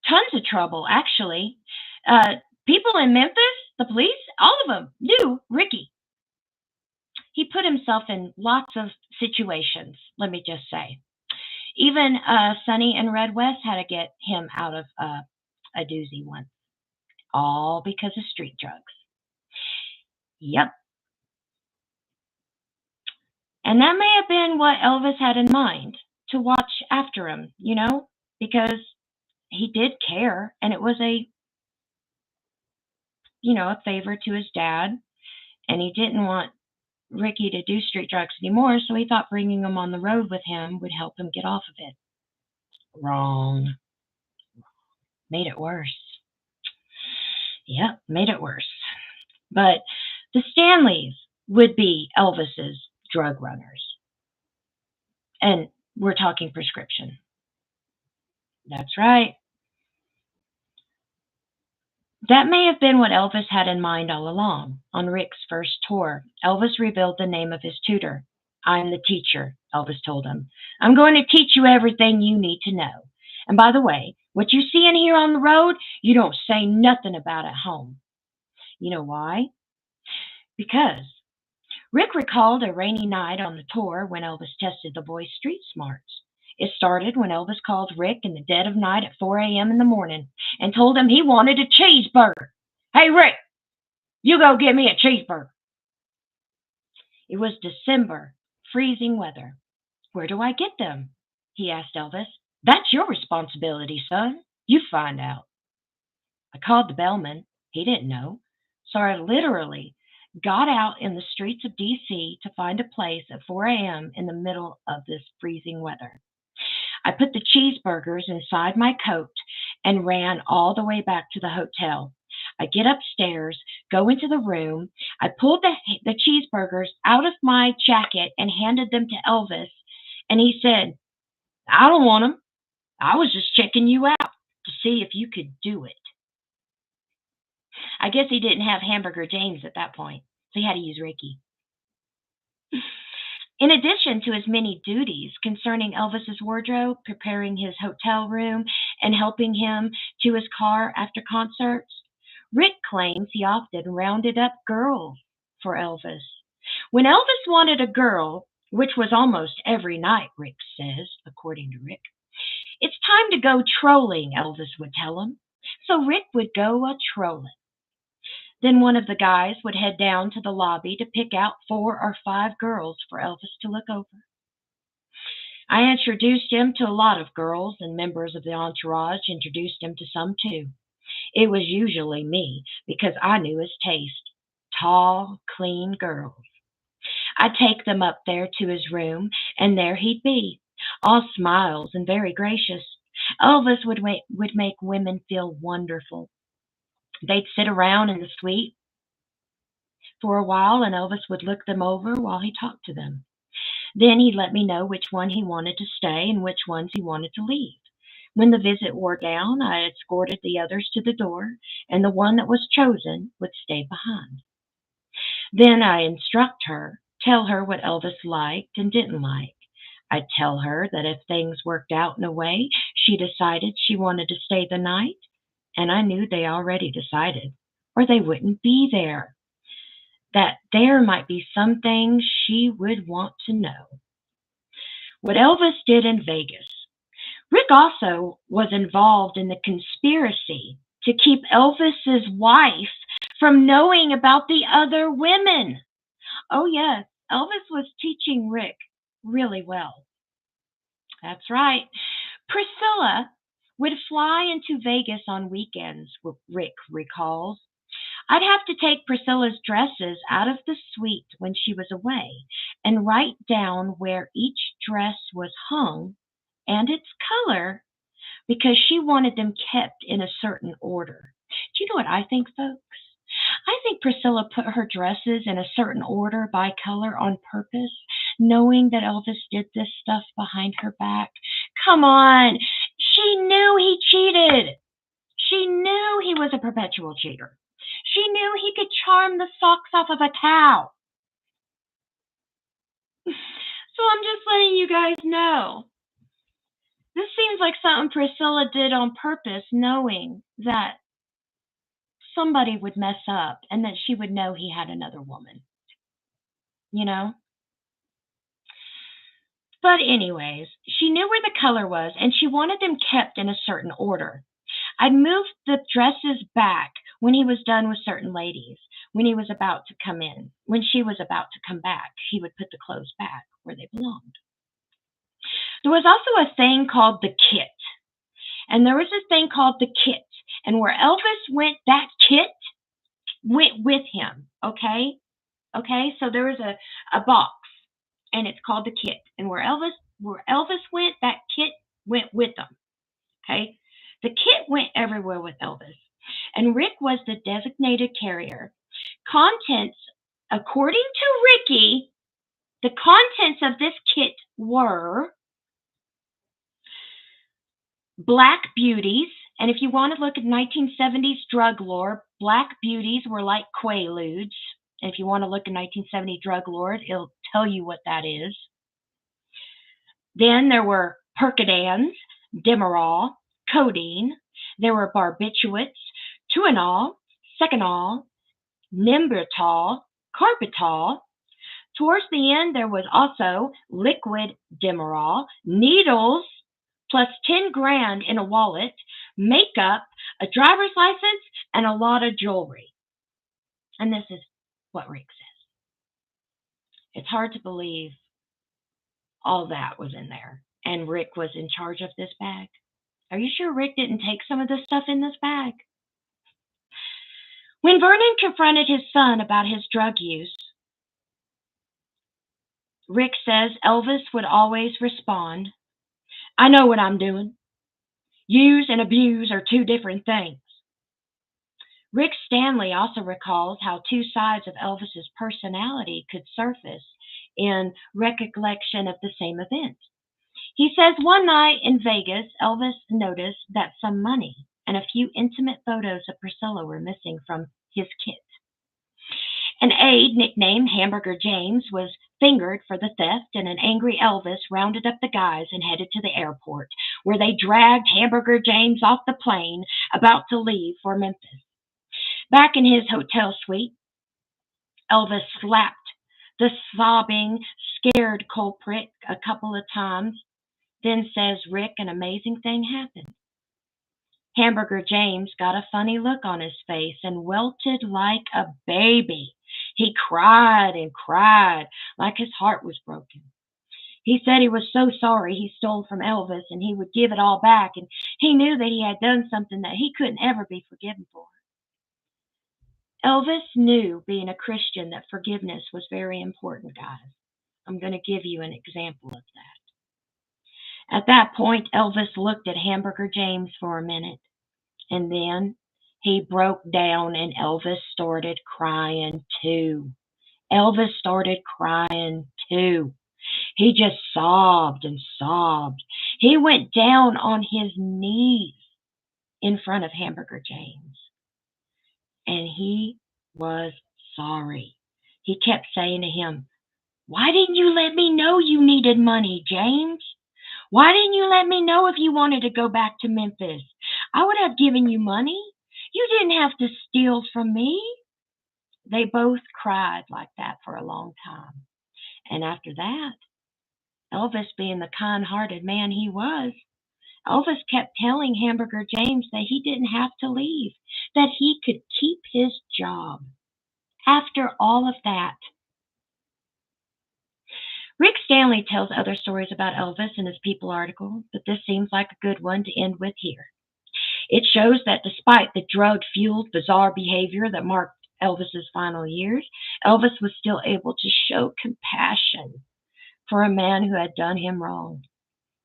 Tons of trouble, actually. People in Memphis, the police, all of them knew Ricky. He put himself in lots of situations, let me just say. Even Sonny and Red West had to get him out of a doozy once, all because of street drugs. Yep. And that may have been what Elvis had in mind, to watch after him, you know, because he did care, and it was a favor to his dad, and he didn't want Ricky to do street drugs anymore, so he thought bringing him on the road with him would help him get off of it. Wrong. Made it worse. Yep, made it worse. But the Stanleys would be Elvis's drug runners. And we're talking prescription. That's right. That may have been what Elvis had in mind all along. On Rick's first tour, Elvis revealed the name of his tutor. "I'm the teacher," Elvis told him. "I'm going to teach you everything you need to know. And by the way, what you see in here on the road, you don't say nothing about at home." You know why? Because Rick recalled a rainy night on the tour when Elvis tested the boys' street smarts. It started when Elvis called Rick in the dead of night at 4 a.m. in the morning and told him he wanted a cheeseburger. "Hey, Rick, you go get me a cheeseburger." It was December, freezing weather. "Where do I get them?" he asked Elvis. "That's your responsibility, son. You find out." I called the bellman. He didn't know. So I literally got out in the streets of D.C. to find a place at 4 a.m. in the middle of this freezing weather. I put the cheeseburgers inside my coat and ran all the way back to the hotel. I get upstairs, go into the room. I pulled the cheeseburgers out of my jacket and handed them to Elvis. And he said, "I don't want them. I was just checking you out to see if you could do it." I guess he didn't have Hamburger James at that point, so he had to use Ricky. In addition to his many duties concerning Elvis's wardrobe, preparing his hotel room, and helping him to his car after concerts, Rick claims he often rounded up girls for Elvis. When Elvis wanted a girl, which was almost every night, Rick says, according to Rick, "It's time to go trolling," Elvis would tell him. So Rick would go a-trolling. Then one of the guys would head down to the lobby to pick out 4 or 5 girls for Elvis to look over. I introduced him to a lot of girls, and members of the entourage introduced him to some too. It was usually me, because I knew his taste. Tall, clean girls. I'd take them up there to his room, and there he'd be, all smiles and very gracious. Elvis would make women feel wonderful. They'd sit around in the suite for a while, and Elvis would look them over while he talked to them. Then he'd let me know which one he wanted to stay and which ones he wanted to leave. When the visit wore down, I escorted the others to the door, and the one that was chosen would stay behind. Then I instruct her, tell her what Elvis liked and didn't like. I'd tell her that if things worked out in a way she decided she wanted to stay the night, and I knew they already decided, or they wouldn't be there, that there might be some things she would want to know. What Elvis did in Vegas. Rick also was involved in the conspiracy to keep Elvis's wife from knowing about the other women. Oh yes, Elvis was teaching Rick really well. That's right. Priscilla would fly into Vegas on weekends, Rick recalls. I'd have to take Priscilla's dresses out of the suite when she was away and write down where each dress was hung and its color because she wanted them kept in a certain order. Do you know what I think, folks? I think Priscilla put her dresses in a certain order by color on purpose, knowing that Elvis did this stuff behind her back. Come on. She knew he cheated. She knew he was a perpetual cheater. She knew he could charm the socks off of a cow. So I'm just letting you guys know. This seems like something Priscilla did on purpose, knowing that somebody would mess up and that she would know he had another woman. You know? But anyways, she knew where the color was and she wanted them kept in a certain order. I'd moved the dresses back when he was done with certain ladies, when he was about to come in. When she was about to come back, he would put the clothes back where they belonged. There was also a thing called the kit. And there was this thing called the kit. And where Elvis went, that kit went with him. Okay? Okay? So there was a box. And it's called the kit. And where Elvis went, that kit went with them. Okay? The kit went everywhere with Elvis. And Rick was the designated carrier. Contents, according to Ricky, the contents of this kit were black beauties. And if you want to look at 1970s drug lore, black beauties were like quaaludes. And if you want to look at 1970 drug lore, it'll tell you what that is. Then there were Percodans, Demerol, codeine. There were barbiturates, Tuinol, Seconal, Nimbertol, Carpetol. Towards the end, there was also liquid Demerol, needles, plus 10 grand in a wallet, makeup, a driver's license, and a lot of jewelry. And this is what Rick says. It's hard to believe all that was in there. And Rick was in charge of this bag. Are you sure Rick didn't take some of this stuff in this bag? When Vernon confronted his son about his drug use, Rick says Elvis would always respond, I know what I'm doing. Use and abuse are two different things. Rick Stanley also recalls how two sides of Elvis's personality could surface in recollection of the same event. He says one night in Vegas, Elvis noticed that some money and a few intimate photos of Priscilla were missing from his kit. An aide nicknamed Hamburger James was fingered for the theft, and an angry Elvis rounded up the guys and headed to the airport, where they dragged Hamburger James off the plane about to leave for Memphis. Back in his hotel suite, Elvis slapped the sobbing, scared culprit a couple of times, then says, Rick, an amazing thing happened. Hamburger James got a funny look on his face and welted like a baby. He cried and cried like his heart was broken. He said he was so sorry he stole from Elvis and he would give it all back, and he knew that he had done something that he couldn't ever be forgiven for. Elvis knew, being a Christian, that forgiveness was very important, guys. I'm going to give you an example of that. At that point, Elvis looked at Hamburger James for a minute, and then he broke down and Elvis started crying too. Elvis started crying too. He just sobbed and sobbed. He went down on his knees in front of Hamburger James, and he was sorry. He kept saying to him, why didn't you let me know you needed money, James? Why didn't you let me know if you wanted to go back to Memphis? I would have given you money. You didn't have to steal from me. They both cried like that for a long time. And after that, Elvis, being the kind-hearted man he was, Elvis kept telling Hamburger James that he didn't have to leave, that he could keep his job. After all of that, Stanley tells other stories about Elvis in his People article, but this seems like a good one to end with here. It shows that despite the drug-fueled, bizarre behavior that marked Elvis's final years, Elvis was still able to show compassion for a man who had done him wrong.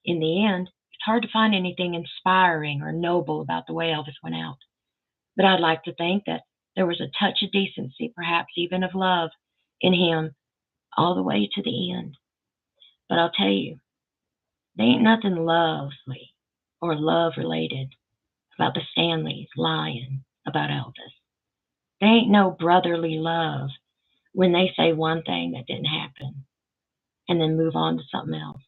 In the end, it's hard to find anything inspiring or noble about the way Elvis went out. But I'd like to think that there was a touch of decency, perhaps even of love, in him all the way to the end. But I'll tell you, there ain't nothing lovely or love-related about the Stanleys lying about Elvis. There ain't no brotherly love when they say one thing that didn't happen and then move on to something else.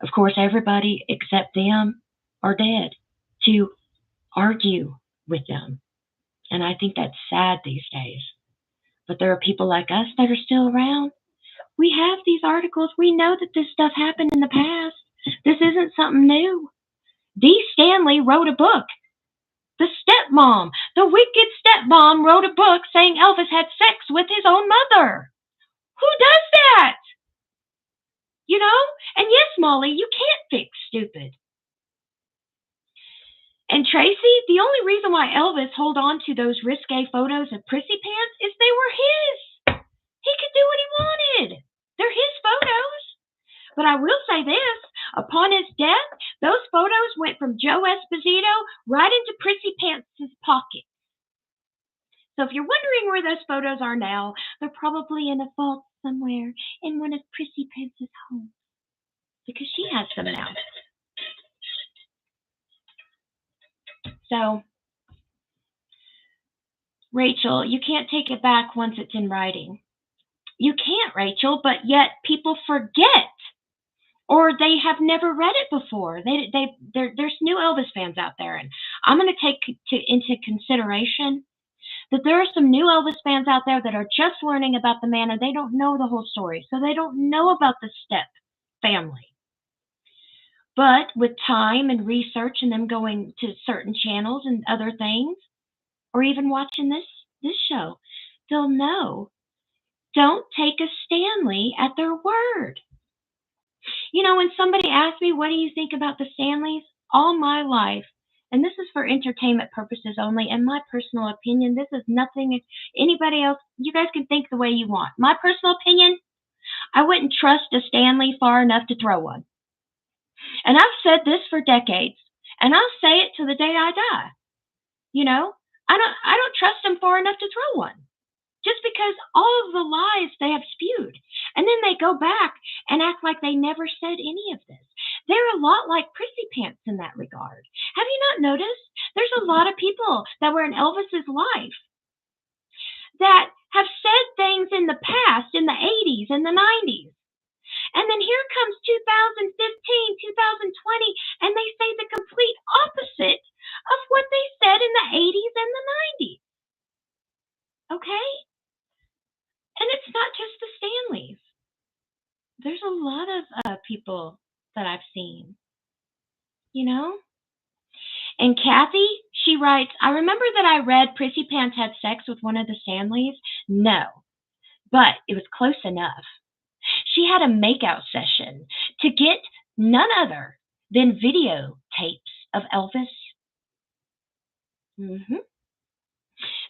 Of course, everybody except them are dead to argue with them. And I think that's sad these days. But there are people like us that are still around. We have these articles. We know that this stuff happened in the past. This isn't something new. Dee Stanley wrote a book. The stepmom, the wicked stepmom, wrote a book saying Elvis had sex with his own mother. Who does that? You know? And yes, Molly, you can't fix stupid. And Tracy, the only reason why Elvis held on to those risque photos of prissy pants is they were his. He could do what he wanted. They're his photos. But I will say this, upon his death, those photos went from Joe Esposito right into Prissy Pants' pocket. So if you're wondering where those photos are now, they're probably in a vault somewhere in one of Prissy Pants' homes. Because she has them now. So, Rachel, you can't take it back once it's in writing. You can't, Rachel, but yet people forget. Or they have never read it before. There's new Elvis fans out there, and I'm going to take into consideration that there are some new Elvis fans out there that are just learning about the man, and they don't know the whole story, so they don't know about the Step family. But with time and research and them going to certain channels and other things, or even watching this show, they'll know. Don't take a Stanley at their word. You know, when somebody asks me, what do you think about the Stanleys? All my life, and this is for entertainment purposes only, and my personal opinion, this is nothing, anybody else, you guys can think the way you want. My personal opinion, I wouldn't trust a Stanley far enough to throw one. And I've said this for decades, and I'll say it to the day I die. You know, I don't trust them far enough to throw one. Just because all of the lies they have spewed. And then they go back and act like they never said any of this. They're a lot like Prissy Pants in that regard. Have you not noticed? There's a lot of people that were in Elvis's life that have said things in the past, in the 80s and the 90s. And then here comes 2015, 2020, and they say the complete opposite of what they said in the 80s and the 90s. Okay? And it's not just the Stanleys. There's a lot of people that I've seen, you know? And Kathy, she writes, I remember that I read Prissy Pants had sex with one of the Stanleys. No, but it was close enough. She had a makeout session to get none other than videotapes of Elvis.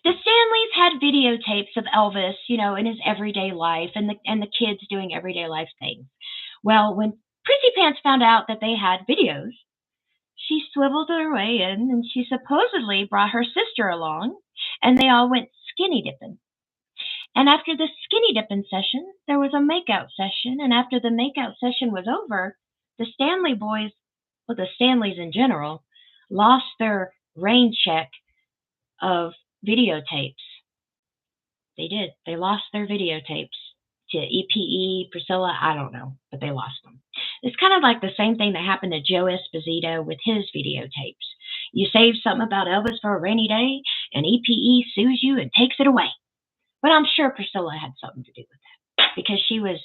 The Stanleys had videotapes of Elvis, you know, in his everyday life and the kids doing everyday life things. Well, when Prissy Pants found out that they had videos, she swiveled her way in and she supposedly brought her sister along and they all went skinny dipping. And after the skinny dipping session, there was a makeout session. And after the makeout session was over, the Stanley boys, well, the Stanleys in general, lost their rain check of videotapes. They did. They lost their videotapes to EPE, Priscilla, I don't know, but they lost them. It's kind of like the same thing that happened to Joe Esposito with his videotapes. You save something about Elvis for a rainy day, and EPE sues you and takes it away. But I'm sure Priscilla had something to do with that because she was,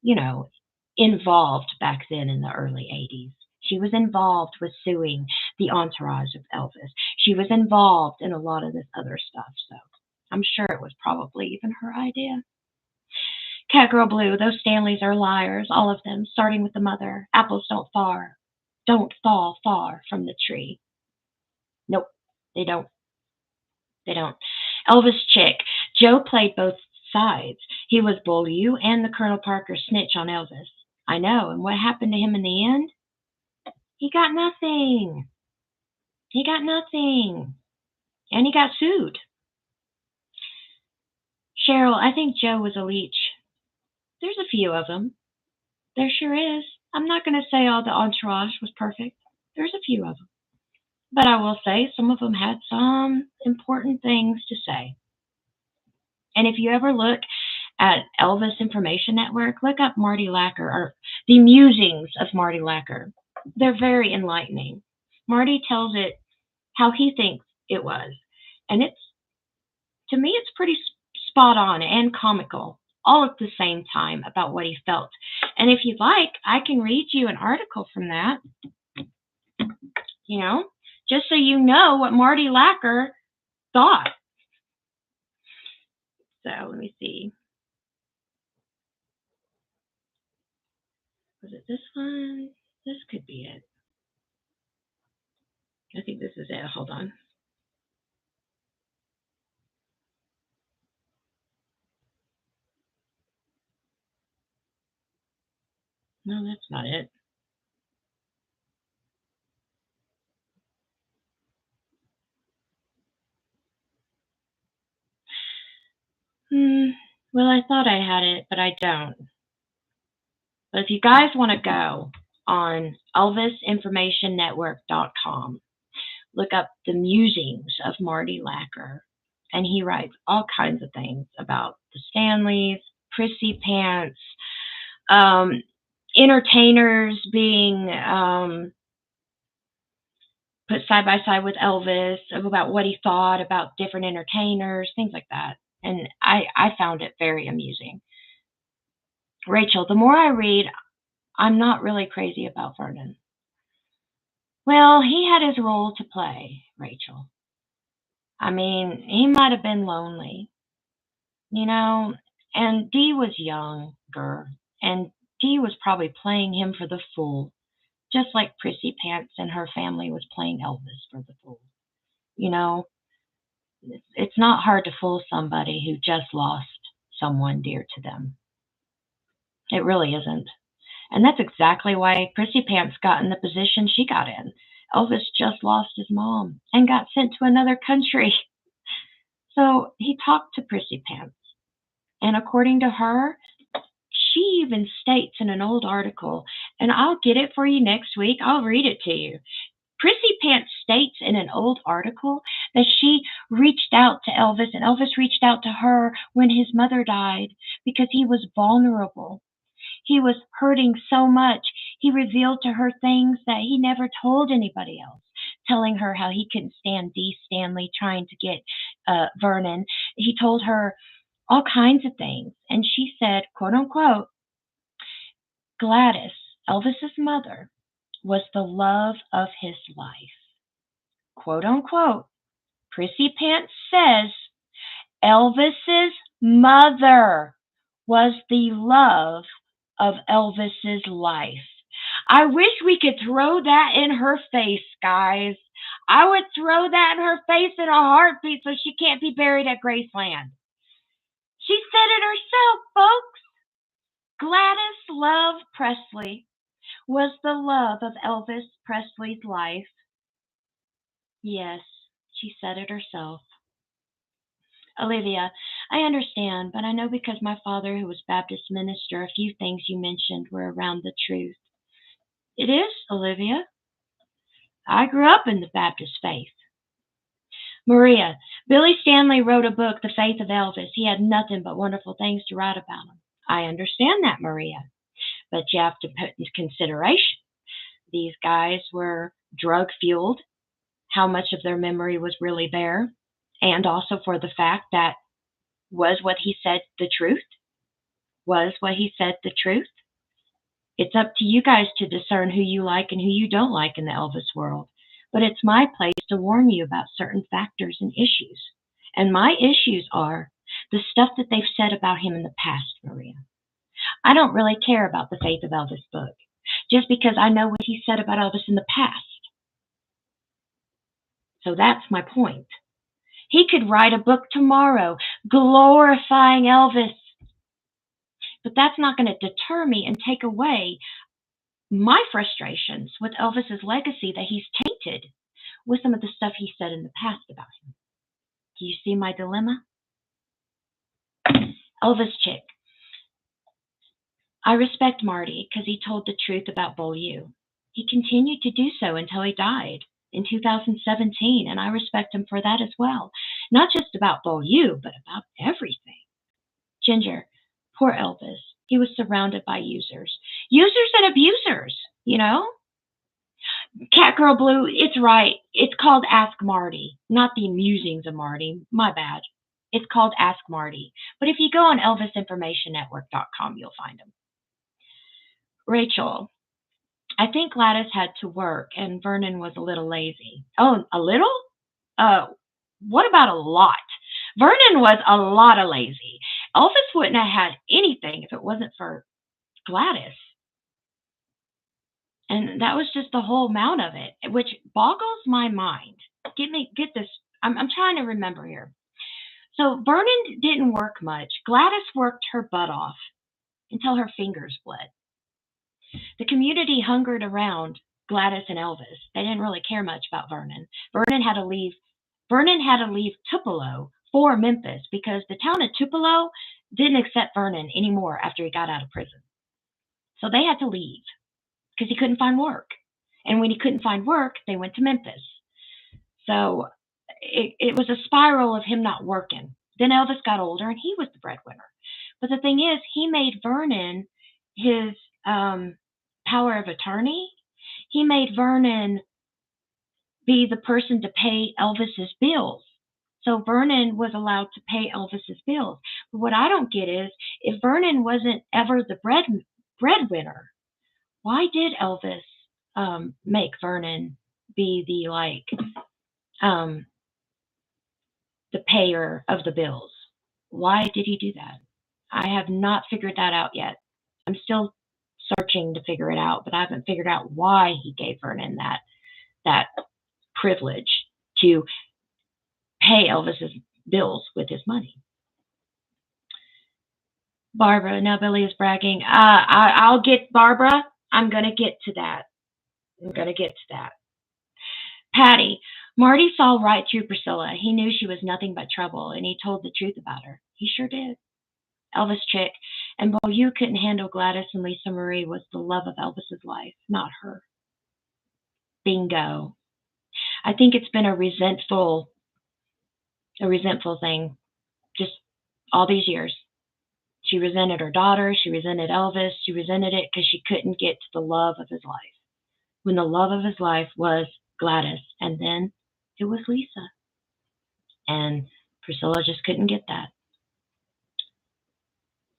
you know, involved back then in the early 80s. She was involved with suing the entourage of Elvis. She was involved in a lot of this other stuff. So I'm sure it was probably even her idea. Catgirl Blue, those Stanleys are liars, all of them, starting with the mother. Apples don't fall far from the tree. Nope, they don't. They don't. Elvis Chick. Joe played both sides. He was both you and the Colonel Parker snitch on Elvis. I know, and what happened to him in the end? He got nothing. He got nothing. And he got sued. Cheryl, I think Joe was a leech. There's a few of them. There sure is. I'm not going to say all the entourage was perfect. There's a few of them. But I will say some of them had some important things to say. And if you ever look at Elvis Information Network, look up Marty Lacker or the musings of Marty Lacker. They're very enlightening. Marty tells it how he thinks it was. And to me, it's pretty spot on and comical all at the same time about what he felt. And if you'd like, I can read you an article from that, just so you know what Marty Lacker thought. So let me see. Was it this one? This could be it. I think this is it. Hold on. No, that's not it. Well, I thought I had it, but I don't. But if you guys want to go on elvisinformationnetwork.com, look up the musings of Marty Lacker, and he writes all kinds of things about the Stanleys, prissy pants, entertainers being put side by side with Elvis, about what he thought about different entertainers, things like that. And I found it very amusing. Rachel, the more I read, I'm not really crazy about Vernon. Well, he had his role to play, Rachel. I mean, he might have been lonely, and Dee was younger, and Dee was probably playing him for the fool, just like Prissy Pants and her family was playing Elvis for the fool. It's not hard to fool somebody who just lost someone dear to them. It really isn't. And that's exactly why Prissy Pants got in the position she got in. Elvis just lost his mom and got sent to another country. So he talked to Prissy Pants. And according to her, she even states in an old article, and I'll get it for you next week. I'll read it to you. Prissy Pants states in an old article that she reached out to Elvis, and Elvis reached out to her when his mother died because he was vulnerable. He was hurting so much. He revealed to her things that he never told anybody else, telling her how he couldn't stand Dee Stanley trying to get Vernon. He told her all kinds of things. And she said, quote unquote, Gladys, Elvis's mother, was the love of his life. Quote unquote. Prissy Pants says Elvis's mother was the love of Elvis's life. I wish we could throw that in her face, guys. I would throw that in her face in a heartbeat so she can't be buried at Graceland. She said it herself, folks. Gladys Love Presley was the love of Elvis Presley's life. Yes, she said it herself. Olivia, I understand, but I know because my father, who was Baptist minister, a few things you mentioned were around the truth. It is, Olivia. I grew up in the Baptist faith. Maria, Billy Stanley wrote a book, The Faith of Elvis. He had nothing but wonderful things to write about him. I understand that, Maria, but you have to put into consideration these guys were drug-fueled, how much of their memory was really there, and also for the fact that was what he said the truth? Was what he said the truth? It's up to you guys to discern who you like and who you don't like in the Elvis world. But it's my place to warn you about certain factors and issues. And my issues are the stuff that they've said about him in the past, Maria. I don't really care about the Faith of Elvis book, just because I know what he said about Elvis in the past. So that's my point. He could write a book tomorrow glorifying Elvis, but that's not going to deter me and take away my frustrations with Elvis's legacy that he's tainted with some of the stuff he said in the past about him. Do you see my dilemma? Elvis chick. I respect Marty because he told the truth about Beaulieu. He continued to do so until he died in 2017, and I respect him for that as well. Not just about Beaulieu, but about everything. Ginger, poor Elvis. He was surrounded by users. Users and abusers, you know? Catgirl Blue, it's right. It's called Ask Marty, not the musings of Marty. My bad. It's called Ask Marty. But if you go on ElvisInformationNetwork.com, you'll find him. Rachel, I think Gladys had to work and Vernon was a little lazy. Oh, a little? What about a lot? Vernon was a lot of lazy. Elvis wouldn't have had anything if it wasn't for Gladys. And that was just the whole amount of it, which boggles my mind. Get this. I'm trying to remember here. So Vernon didn't work much. Gladys worked her butt off until her fingers bled. The community hungered around Gladys and Elvis. They didn't really care much about Vernon. Vernon had to leave Tupelo for Memphis because the town of Tupelo didn't accept Vernon anymore after he got out of prison. So they had to leave because he couldn't find work. And when he couldn't find work, they went to Memphis. So it was a spiral of him not working. Then Elvis got older and he was the breadwinner. But the thing is, he made Vernon his power of attorney. He made Vernon be the person to pay Elvis's bills. So Vernon was allowed to pay Elvis's bills. But what I don't get is, if Vernon wasn't ever the breadwinner, why did Elvis make Vernon be the payer of the bills? Why did he do that? I have not figured that out yet. I'm still searching to figure it out, but I haven't figured out why he gave Vernon that privilege to pay Elvis's bills with his money. Barbara, now Billy is bragging. I'll get Barbara. I'm going to get to that. Patty, Marty saw right through Priscilla. He knew she was nothing but trouble, and he told the truth about her. He sure did. Elvis chick, and Beaulieu couldn't handle Gladys, and Lisa Marie was the love of Elvis's life, not her. Bingo. I think it's been a resentful thing just all these years. She resented her daughter. She resented Elvis. She resented it because she couldn't get to the love of his life. When the love of his life was Gladys, and then it was Lisa. And Priscilla just couldn't get that.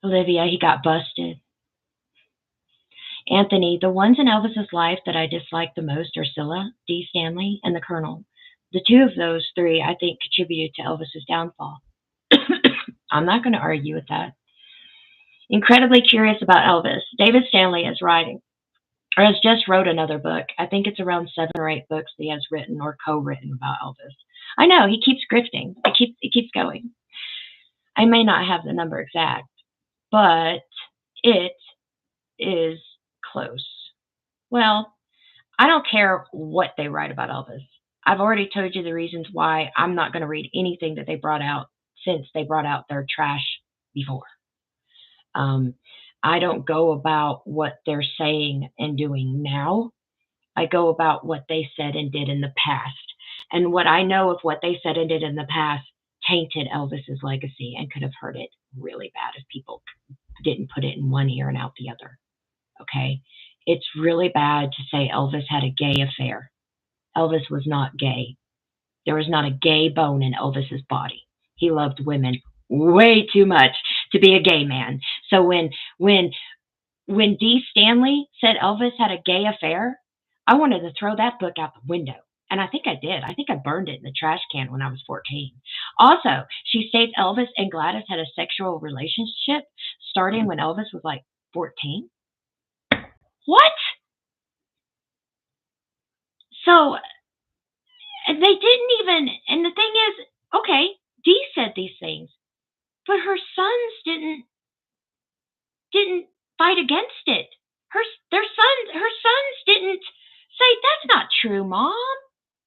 Olivia, he got busted. Anthony, the ones in Elvis's life that I dislike the most are Scylla, Dee Stanley, and the Colonel. The two of those three, I think, contributed to Elvis's downfall. I'm not going to argue with that. Incredibly curious about Elvis. David Stanley is has just wrote another book. I think it's around 7 or 8 books that he has written or co-written about Elvis. I know, he keeps grifting. It keeps going. I may not have the number exact, but it is close. Well, I don't care what they write about Elvis. I've already told you the reasons why I'm not going to read anything that they brought out since they brought out their trash before. I don't go about what they're saying and doing now. I go about what they said and did in the past. And what I know of what they said and did in the past tainted Elvis's legacy and could have hurt it really bad if people didn't put it in one ear and out the other. Okay? It's really bad to say Elvis had a gay affair. Elvis was not gay. There was not a gay bone in Elvis's body. He loved women way too much to be a gay man. So when Dee Stanley said Elvis had a gay affair, I wanted to throw that book out the window. And I think I did. I think I burned it in the trash can when I was 14. Also, she states Elvis and Gladys had a sexual relationship starting when Elvis was like 14. What? So, and they didn't even, and the thing is, okay, Dee said these things, but her sons didn't fight against it. Her sons didn't say, that's not true, Mom.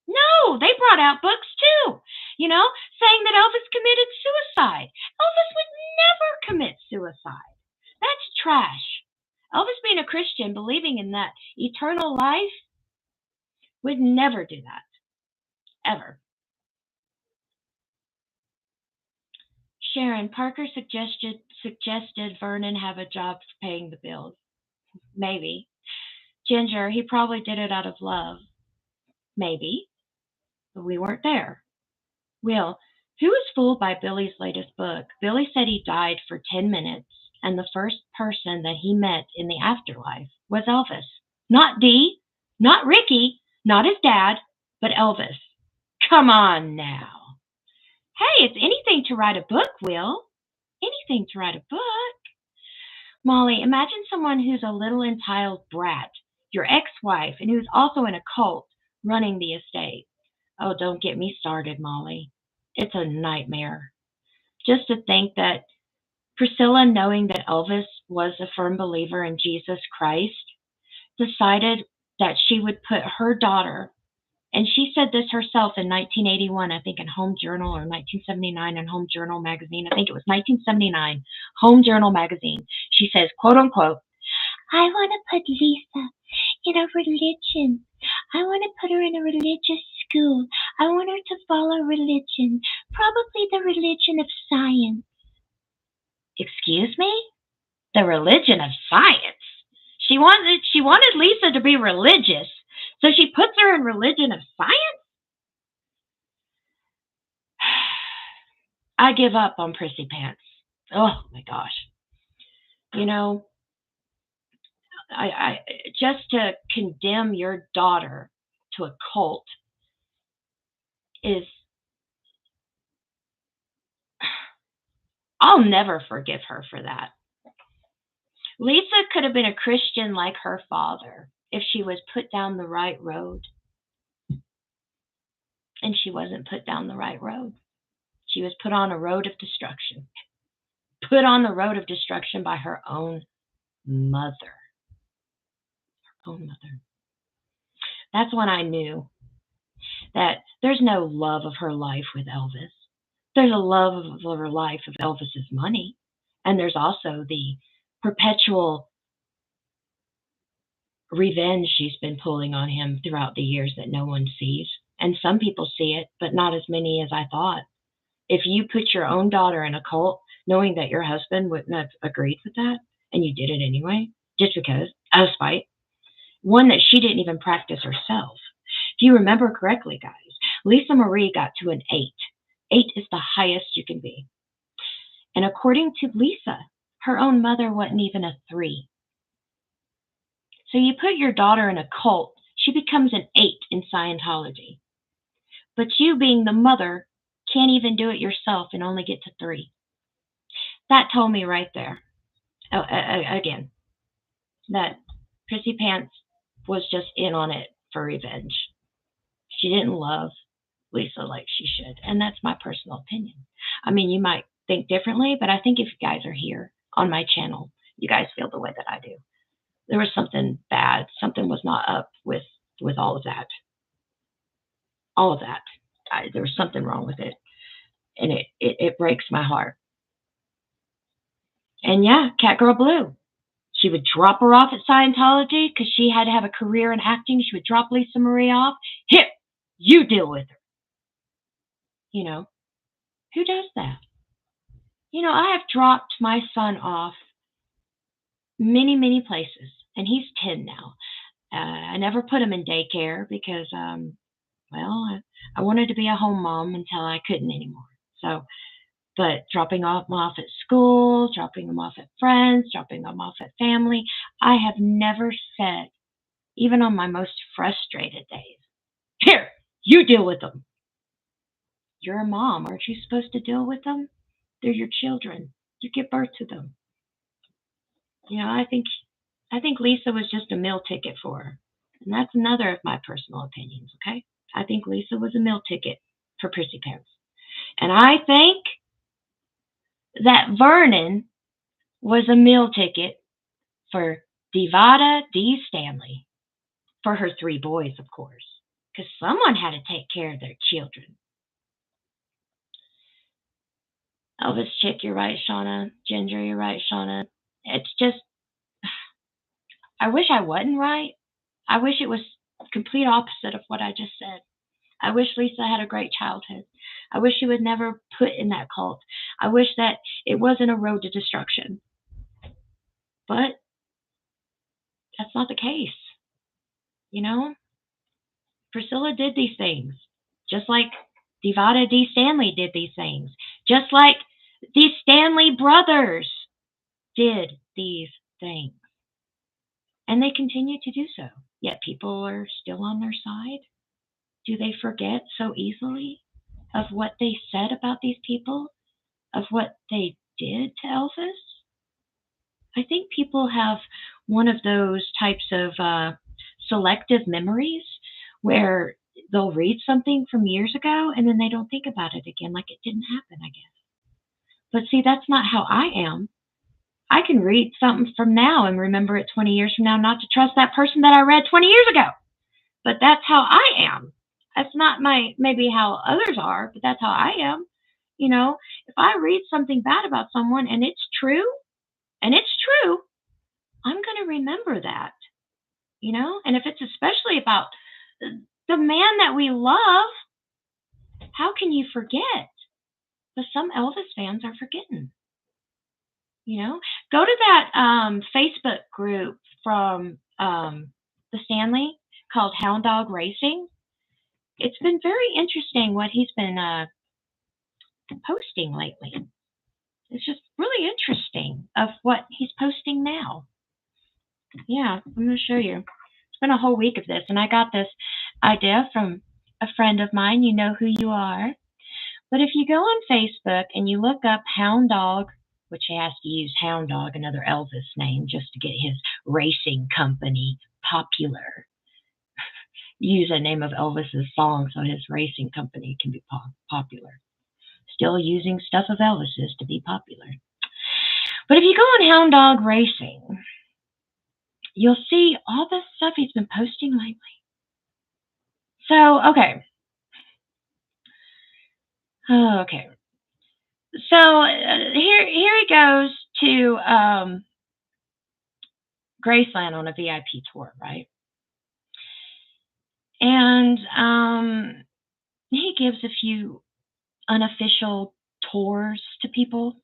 No, they brought out books too, saying that Elvis committed suicide. Elvis would never commit suicide. That's trash. Elvis, being a Christian, believing in that eternal life, would never do that. Ever. Sharon, Parker suggested Vernon have a job paying the bills. Maybe. Ginger, he probably did it out of love. Maybe. But we weren't there. Will, who was fooled by Billy's latest book? Billy said he died for 10 minutes, and the first person that he met in the afterlife was Elvis. Not Dee, not Ricky, not his dad, but Elvis. Come on now. Hey, it's anything to write a book, Will. Anything to write a book. Molly, imagine someone who's a little entitled brat, your ex-wife, and who's also in a cult running the estate. Oh, don't get me started, Molly. It's a nightmare. Just to think that Priscilla, knowing that Elvis was a firm believer in Jesus Christ, decided that she would put her daughter, and she said this herself in 1981, I think in Home Journal, or 1979 in Home Journal magazine. I think it was 1979, Home Journal magazine. She says, quote unquote, I want to put Lisa in a religion. I want to put her in a religious school. I want her to follow religion, probably the religion of science. Excuse me? The religion of science? She wanted Lisa to be religious, so she puts her in religion of science? I give up on Prissy Pants. Oh my gosh. I just to condemn your daughter to a cult is, I'll never forgive her for that. Lisa could have been a Christian like her father if she was put down the right road. And she wasn't put down the right road. She was put on a road of destruction. Put on the road of destruction by her own mother. Her own mother. That's when I knew that there's no love of her life with Elvis. There's a love of her life of Elvis's money. And there's also the perpetual revenge she's been pulling on him throughout the years that no one sees. And some people see it, but not as many as I thought. If you put your own daughter in a cult, knowing that your husband wouldn't have agreed with that, and you did it anyway, just because, out of spite, one that she didn't even practice herself. If you remember correctly, guys, Lisa Marie got to an 8. 8 is the highest you can be. And according to Lisa, her own mother wasn't even a 3. So you put your daughter in a cult, she becomes an 8 in Scientology. But you, being the mother, can't even do it yourself and only get to 3. That told me right there, again, that Prissy Pants was just in on it for revenge. She didn't love Lisa like she should, and that's my personal opinion. I mean, you might think differently, but I think if you guys are here on my channel, you guys feel the way that I do. There was something bad. Something was not up with all of that. All of that. There was something wrong with it, and it breaks my heart. And yeah, Catgirl Blue. She would drop her off at Scientology because she had to have a career in acting. She would drop Lisa Marie off. Here, you deal with her. Who does that? I have dropped my son off many, many places, and he's 10 now. I never put him in daycare because, I wanted to be a home mom until I couldn't anymore. But dropping him off at school, dropping him off at friends, dropping him off at family, I have never said, even on my most frustrated days, here, you deal with them. You're a mom. Aren't you supposed to deal with them? They're your children. You give birth to them. I think Lisa was just a meal ticket for her. And that's another of my personal opinions, okay? I think Lisa was a meal ticket for Prissy Pants. And I think that Vernon was a meal ticket for Dee Stanley, for her 3 boys, of course, because someone had to take care of their children. Elvis Chick, you're right, Shauna. Ginger, you're right, Shauna. It's just, I wish I wasn't right. I wish it was complete opposite of what I just said. I wish Lisa had a great childhood. I wish she was never put in that cult. I wish that it wasn't a road to destruction. But that's not the case. Priscilla did these things, just like Dee Stanley did these things, just like the Stanley brothers did these things. And they continue to do so. Yet people are still on their side. Do they forget so easily of what they said about these people, of what they did to Elvis? I think people have one of those types of selective memories where they'll read something from years ago and then they don't think about it again, like it didn't happen, I guess. But see, that's not how I am. I can read something from now and remember it 20 years from now, not to trust that person that I read 20 years ago. But that's how I am. That's not maybe how others are, but that's how I am. If I read something bad about someone and it's true, I'm going to remember that. And if it's especially about the man that we love, how can you forget? But some Elvis fans are forgetting. Go to that Facebook group from the Stanley called Hound Dog Racing. It's been very interesting what he's been posting lately. It's just really interesting of what he's posting now. Yeah, I'm going to show you. It's been a whole week of this, and I got this idea from a friend of mine. You know who you are. But if you go on Facebook and you look up Hound Dog, which he has to use Hound Dog, another Elvis name, just to get his racing company popular. Use a name of Elvis's song so his racing company can be popular. Still using stuff of Elvis's to be popular. But if you go on Hound Dog Racing, you'll see all the stuff he's been posting lately. So, okay. So here he goes to Graceland on a VIP tour, right? And he gives a few unofficial tours to people.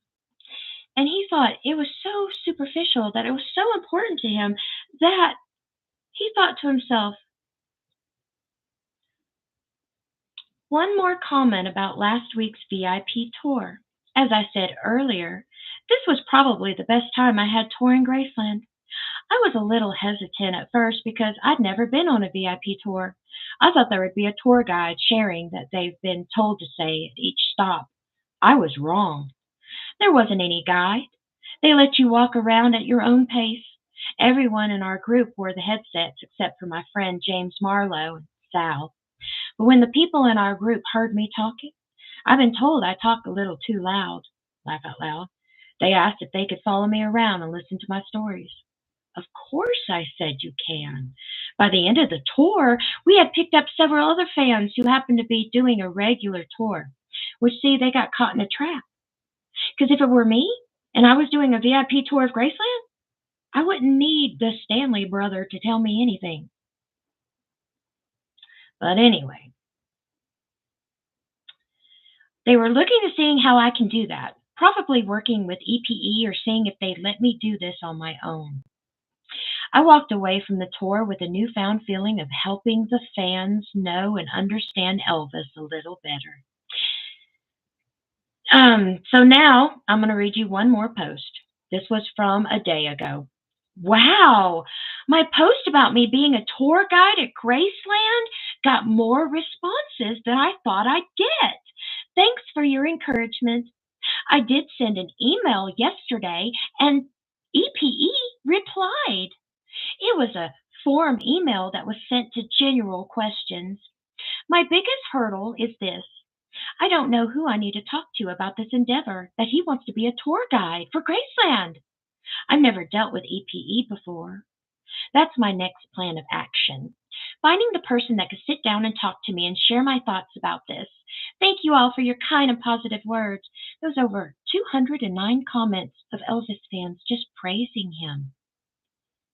And he thought it was so superficial, that it was so important to him, that he thought to himself, one more comment about last week's VIP tour. As I said earlier, this was probably the best time I had touring Graceland. I was a little hesitant at first because I'd never been on a VIP tour. I thought there would be a tour guide sharing that they've been told to say at each stop. I was wrong. There wasn't any guide. They let you walk around at your own pace. Everyone in our group wore the headsets except for my friend James Marlowe and Sal. But when the people in our group heard me talking, I've been told I talked a little too loud. Laugh out loud. They asked if they could follow me around and listen to my stories. Of course, I said, you can. By the end of the tour, we had picked up several other fans who happened to be doing a regular tour, which, see, they got caught in a trap. Because if it were me and I was doing a VIP tour of Graceland, I wouldn't need the Stanley brother to tell me anything. But anyway, they were looking to seeing how I can do that, probably working with EPE or seeing if they'd let me do this on my own. I walked away from the tour with a newfound feeling of helping the fans know and understand Elvis a little better. So now I'm going to read you one more post. This was from a day ago. Wow, my post about me being a tour guide at Graceland got more responses than I thought I'd get. Thanks for your encouragement. I did send an email yesterday, and EPE replied. It was a form email that was sent to general questions. My biggest hurdle is this. I don't know who I need to talk to about this endeavor that he wants to be a tour guide for Graceland. I've never dealt with EPE before. That's my next plan of action. Finding the person that could sit down and talk to me and share my thoughts about this. Thank you all for your kind and positive words. There's over 209 comments of Elvis fans just praising him.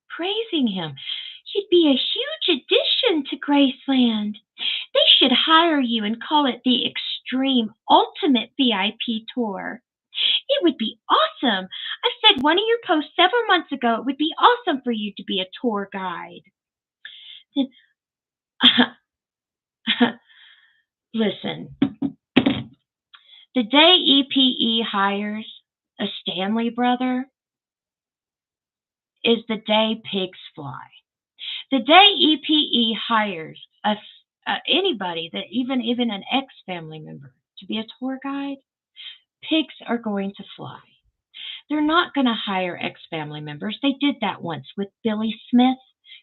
Praising him. He'd be a huge addition to Graceland. They should hire you and call it the Extreme Ultimate VIP Tour. It would be awesome. I said one of your posts several months ago it would be awesome for you to be a tour guide. Listen, the day EPE hires a Stanley brother is the day pigs fly. The day EPE hires anybody, that even an ex-family member, to be a tour guide, pigs are going to fly. They're not going to hire ex-family members. They did that once with Billy Smith.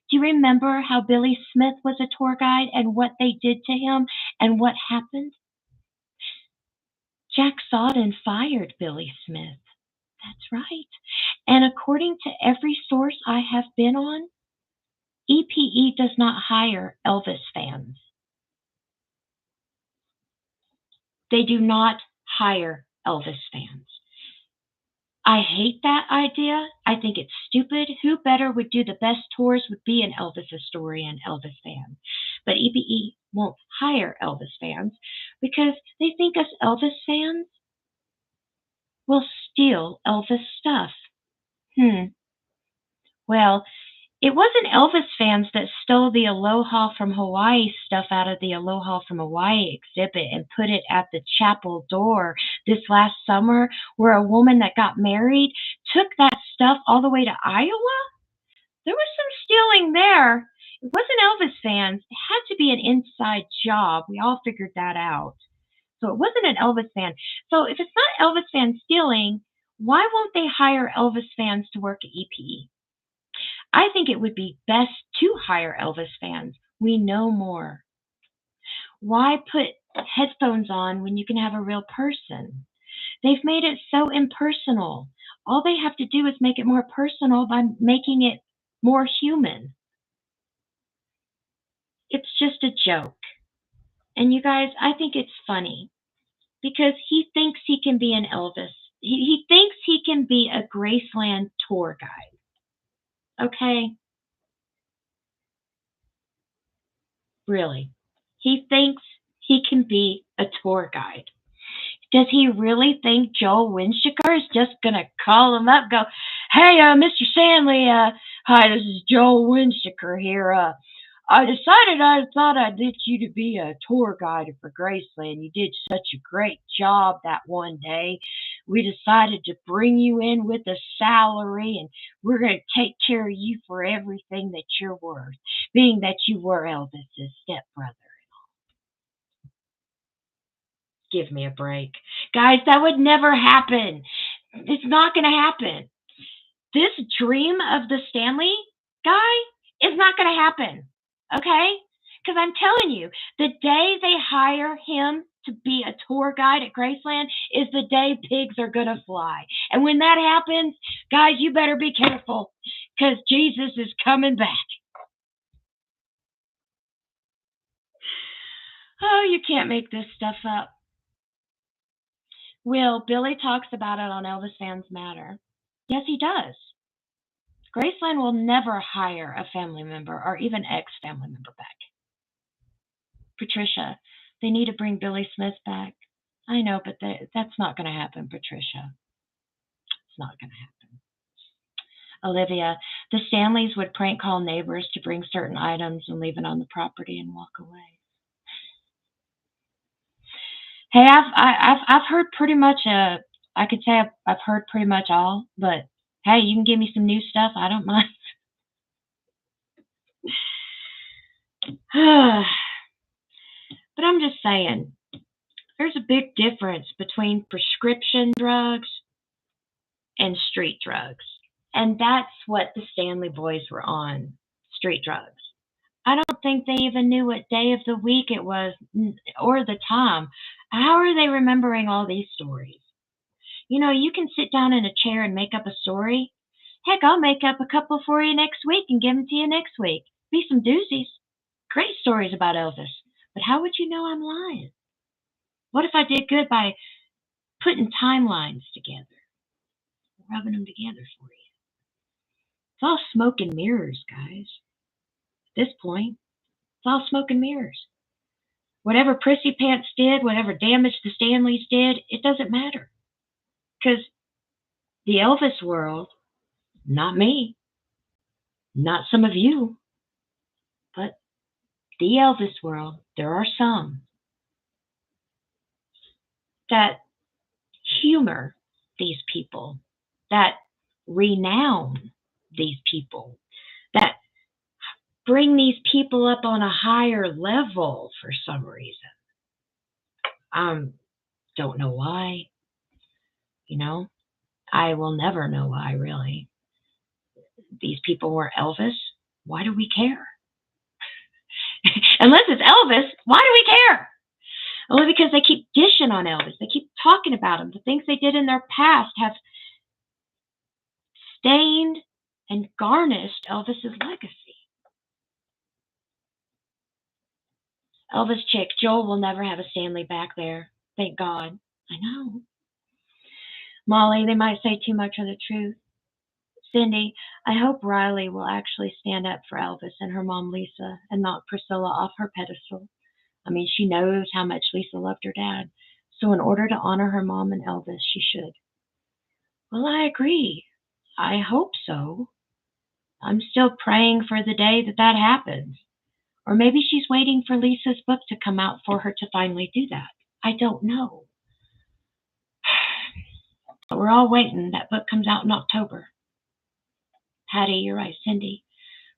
Do you remember how Billy Smith was a tour guide and what they did to him and what happened? Jack Sawden fired Billy Smith. That's right. And according to every source I have been on, EPE does not hire Elvis fans. They do not hire Elvis fans. I hate that idea. I think it's stupid. Who better would do the best tours would be an Elvis historian, Elvis fan. But EPE won't hire Elvis fans because they think us Elvis fans will steal Elvis stuff. Well, it wasn't Elvis fans that stole the Aloha from Hawaii stuff out of the Aloha from Hawaii exhibit and put it at the chapel door this last summer, where a woman that got married took that stuff all the way to Iowa. There was some stealing there. It wasn't Elvis fans. It had to be an inside job. We all figured that out. So it wasn't an Elvis fan. So if it's not Elvis fans stealing, why won't they hire Elvis fans to work at EPE? I think it would be best to hire Elvis fans. We know more. Why put headphones on when you can have a real person? They've made it so impersonal. All they have to do is make it more personal by making it more human. It's just a joke. And you guys, I think it's funny because he thinks he can be an Elvis. He thinks he can be a Graceland tour guide. Okay? Really. He thinks he can be a tour guide. Does he really think Joel Winchester is just going to call him up, go, hey, Mr. Stanley, hi, this is Joel Winchester here. I decided I thought I'd get you to be a tour guide for Graceland. You did such a great job that one day. We decided to bring you in with a salary, and we're going to take care of you for everything that you're worth, being that you were Elvis's stepbrother. Give me a break. Guys, that would never happen. It's not going to happen. This dream of the Stanley guy is not going to happen. Okay? Because I'm telling you, the day they hire him to be a tour guide at Graceland is the day pigs are going to fly. And when that happens, guys, you better be careful because Jesus is coming back. Oh, you can't make this stuff up. Will, Billy talks about it on Elvis Fans Matter. Yes, he does. Graceland will never hire a family member or even ex-family member back. Patricia, they need to bring Billy Smith back. I know, but that's not going to happen, Patricia. It's not going to happen. Olivia, the Stanleys would prank call neighbors to bring certain items and leave it on the property and walk away. Hey, I've heard pretty much. I could say I've heard pretty much all, but hey, you can give me some new stuff. I don't mind. But I'm just saying, there's a big difference between prescription drugs and street drugs. And that's what the Stanley boys were on, street drugs. I don't think they even knew what day of the week it was or the time. How are they remembering all these stories? You know, you can sit down in a chair and make up a story. Heck, I'll make up a couple for you next week and give them to you next week. Be some doozies. Great stories about Elvis. But how would you know I'm lying? What if I did good by putting timelines together, rubbing them together for you? It's all smoke and mirrors, guys. At this point, it's all smoke and mirrors. Whatever Prissy Pants did, whatever damage the Stanleys did, it doesn't matter. Because the Elvis world, not me, not some of you, but the Elvis world, there are some that humor these people, that renown these people, that bring these people up on a higher level for some reason. Don't know why. You know, I will never know why, really. These people were Elvis. Why do we care? Unless it's Elvis, why do we care? Only because they keep dishing on Elvis. They keep talking about him. The things they did in their past have stained and garnished Elvis's legacy. Elvis chick, Joel will never have a Stanley back there. Thank God. I know. Molly, they might say too much of the truth. Cindy, I hope Riley will actually stand up for Elvis and her mom Lisa and knock Priscilla off her pedestal. I mean, she knows how much Lisa loved her dad, so in order to honor her mom and Elvis, she should. Well, I agree. I hope so. I'm still praying for the day that happens. Or maybe she's waiting for Lisa's book to come out for her to finally do that. I don't know. But we're all waiting. That book comes out in October. Patty, you're right. Cindy,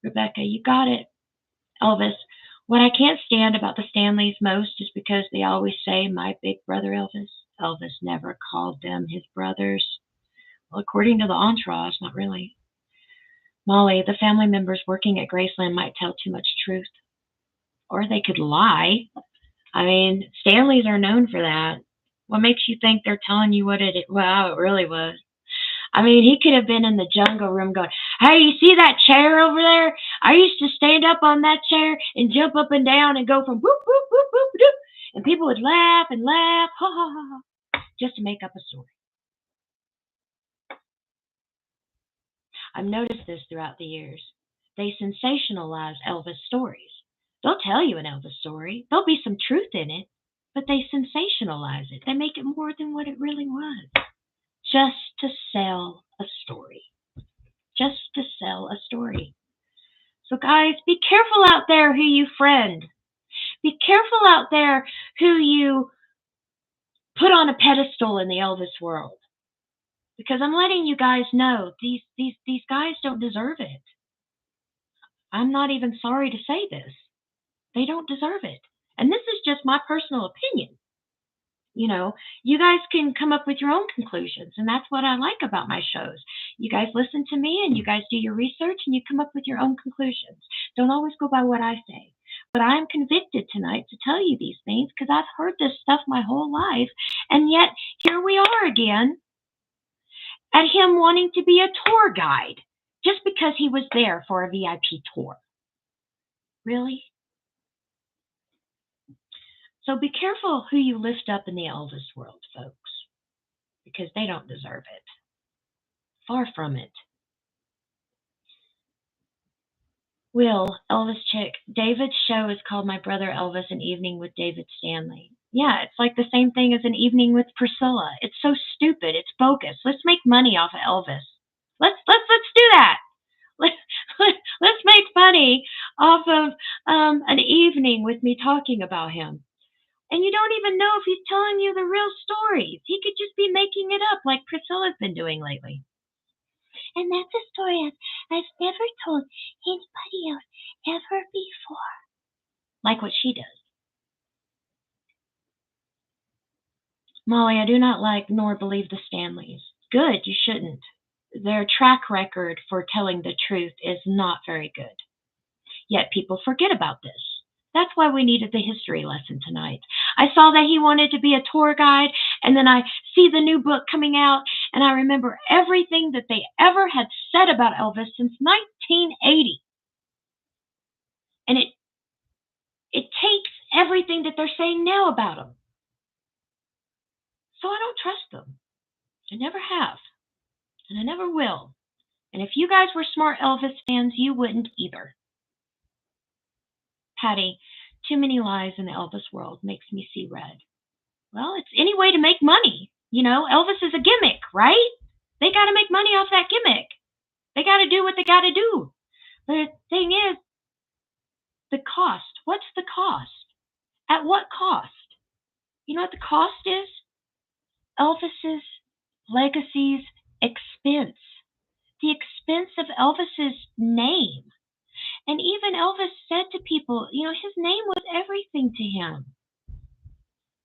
Rebecca, you got it. Elvis, what I can't stand about the Stanleys most is because they always say, my big brother Elvis. Elvis never called them his brothers. Well, according to the entourage, not really. Molly, the family members working at Graceland might tell too much truth. Or they could lie. I mean, Stanleys are known for that. What makes you think they're telling you how it really was? I mean, he could have been in the jungle room going, hey, you see that chair over there? I used to stand up on that chair and jump up and down and go from whoop, whoop, whoop, whoop, whoop. And people would laugh and laugh, ha, ha, ha, ha, just to make up a story. I've noticed this throughout the years. They sensationalize Elvis stories. They'll tell you an Elvis story. There'll be some truth in it, but they sensationalize it. They make it more than what it really was. Just to sell a story. Just to sell a story. So guys, be careful out there who you friend. Be careful out there who you put on a pedestal in the Elvis world. Because I'm letting you guys know, these guys don't deserve it. I'm not even sorry to say this. They don't deserve it. And this is just my personal opinion. You know, you guys can come up with your own conclusions, and that's what I like about my shows. You guys listen to me, and you guys do your research, and you come up with your own conclusions. Don't always go by what I say. But I'm convicted tonight to tell you these things because I've heard this stuff my whole life, and yet here we are again at him wanting to be a tour guide just because he was there for a VIP tour. Really? So be careful who you lift up in the Elvis world, folks, because they don't deserve it. Far from it. Will, Elvis chick, David's show is called My Brother Elvis, An Evening with David Stanley. Yeah, it's like the same thing as An Evening with Priscilla. It's so stupid. It's bogus. Let's make money off of Elvis. Let's do that. Let's make money off of an evening with me talking about him. And you don't even know if he's telling you the real stories. He could just be making it up like Priscilla's been doing lately. And that's a story I've never told anybody else ever before. Like what she does. Molly, I do not like nor believe the Stanleys. Good, you shouldn't. their track record for telling the truth is not very good. Yet people forget about this. That's why we needed the history lesson tonight. I saw that he wanted to be a tour guide, and then I see the new book coming out, and I remember everything that they ever had said about Elvis since 1980. And it takes everything that they're saying now about him. So I don't trust them. I never have. And I never will. And if you guys were smart Elvis fans, you wouldn't either. Patty, too many lies in the Elvis world makes me see red. Well, it's any way to make money. You know, Elvis is a gimmick, right? They got to make money off that gimmick. They got to do what they got to do. The thing is, the cost. What's the cost? At what cost? You know what the cost is? Elvis's legacy's expense. The expense of Elvis's name. And even Elvis said to people, you know, his name was everything to him.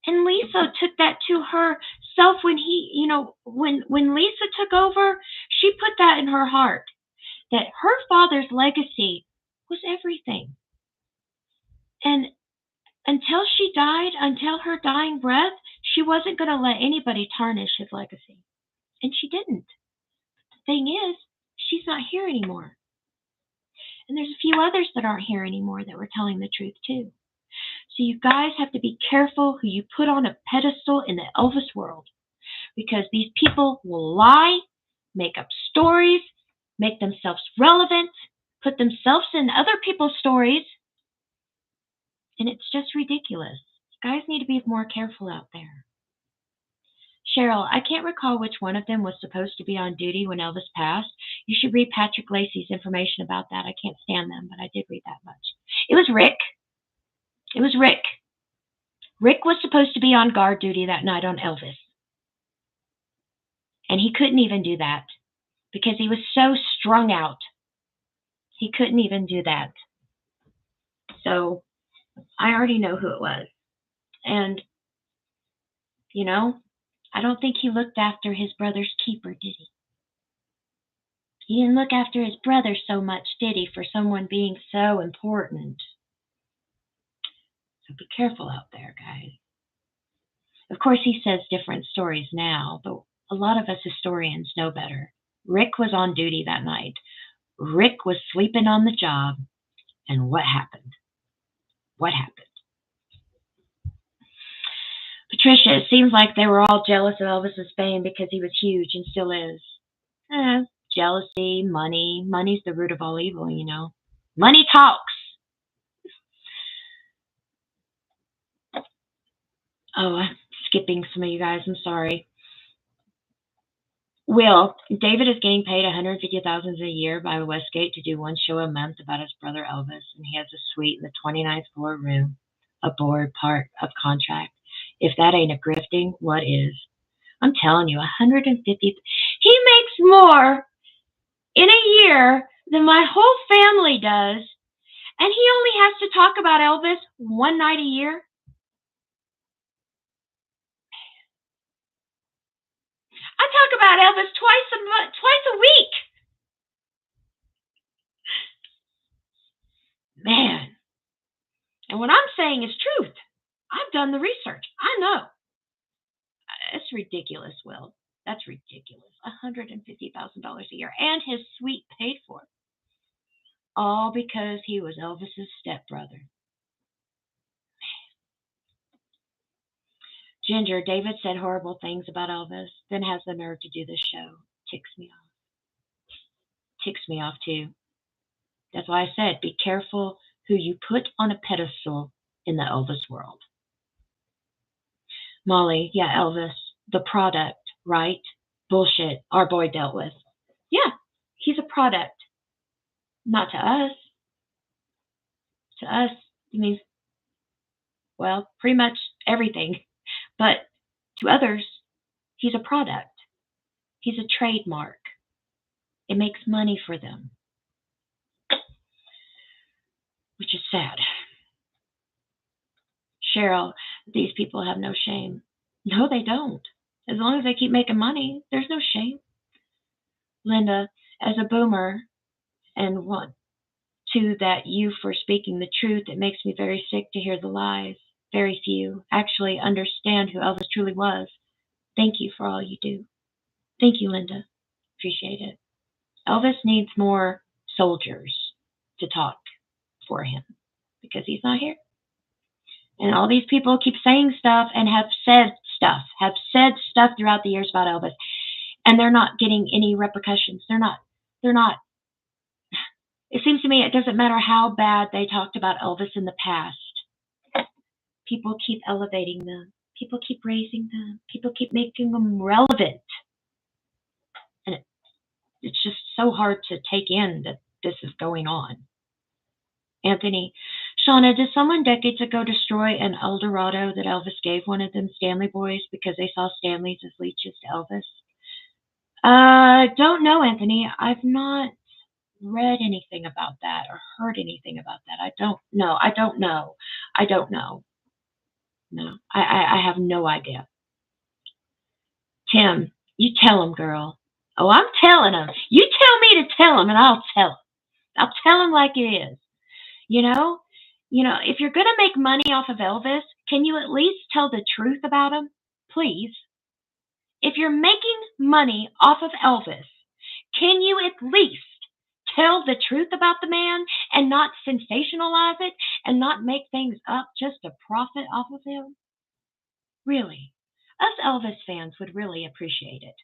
And Lisa took that to herself when when Lisa took over, she put that in her heart, that her father's legacy was everything. And until she died, until her dying breath, she wasn't going to let anybody tarnish his legacy. And she didn't. The thing is, she's not here anymore. And there's a few others that aren't here anymore that were telling the truth too. So you guys have to be careful who you put on a pedestal in the Elvis world, because these people will lie, make up stories, make themselves relevant, put themselves in other people's stories, and it's just ridiculous. You guys need to be more careful out there. Cheryl, I can't recall which one of them was supposed to be on duty when Elvis passed. You should read Patrick Lacey's information about that. I can't stand them, but I did read that much. It was Rick. It was Rick. Rick was supposed to be on guard duty that night on Elvis. And he couldn't even do that because he was so strung out. He couldn't even do that. So I already know who it was. And, you know, I don't think he looked after his brother's keeper, did he? He didn't look after his brother so much, did he, for someone being so important? So be careful out there, guys. Of course, he says different stories now, but a lot of us historians know better. Rick was on duty that night. Rick was sleeping on the job. And what happened? What happened? Patricia, it seems like they were all jealous of Elvis's fame because he was huge and still is. Jealousy, money. Money's the root of all evil, you know. Money talks. Oh, I'm skipping some of you guys. I'm sorry. Will, David is getting paid $150,000 a year by Westgate to do one show a month about his brother Elvis, and he has a suite in the 29th floor room, a board part of contract. If that ain't a grifting, what is? I'm telling you, $150,000. He makes more in a year than my whole family does, and he only has to talk about Elvis one night a year. I talk about Elvis twice a week. Man. And what I'm saying is truth. I've done the research. I know. It's ridiculous, Will. That's ridiculous. $150,000 a year and his suite paid for. All because he was Elvis's stepbrother. Ginger, David said horrible things about Elvis, then has the nerve to do this show. Ticks me off. Ticks me off, too. That's why I said, be careful who you put on a pedestal in the Elvis world. Molly, yeah, Elvis, the product, right? Bullshit, our boy dealt with. Yeah, he's a product. Not to us. To us, it means, well, pretty much everything. But to others, he's a product. He's a trademark. It makes money for them, which is sad. Cheryl, these people have no shame. No, they don't. As long as they keep making money, there's no shame. Linda, as a boomer and want to that you for speaking the truth, it makes me very sick to hear the lies. Very few actually understand who Elvis truly was. Thank you for all you do. Thank you, Linda. Appreciate it. Elvis needs more soldiers to talk for him because he's not here. And all these people keep saying stuff and have said stuff throughout the years about Elvis, and they're not getting any repercussions. They're not. It seems to me it doesn't matter how bad they talked about Elvis in the past. People keep elevating them. People keep raising them. People keep making them relevant. And it's just so hard to take in that this is going on. Anthony, Shauna, did someone decades ago destroy an Eldorado that Elvis gave one of them Stanley boys because they saw Stanleys as leeches to Elvis? Don't know, Anthony. I've not read anything about that or heard anything about that. I don't know. No, I have no idea. Tim, you tell him, girl. Oh, I'm telling him. You tell me to tell him, and I'll tell him. I'll tell him like it is. You know, if you're gonna make money off of Elvis, can you at least tell the truth about him, please? If you're making money off of Elvis, can you at least tell the truth about the man and not sensationalize it and not make things up just to profit off of him? Really, us Elvis fans would really appreciate it.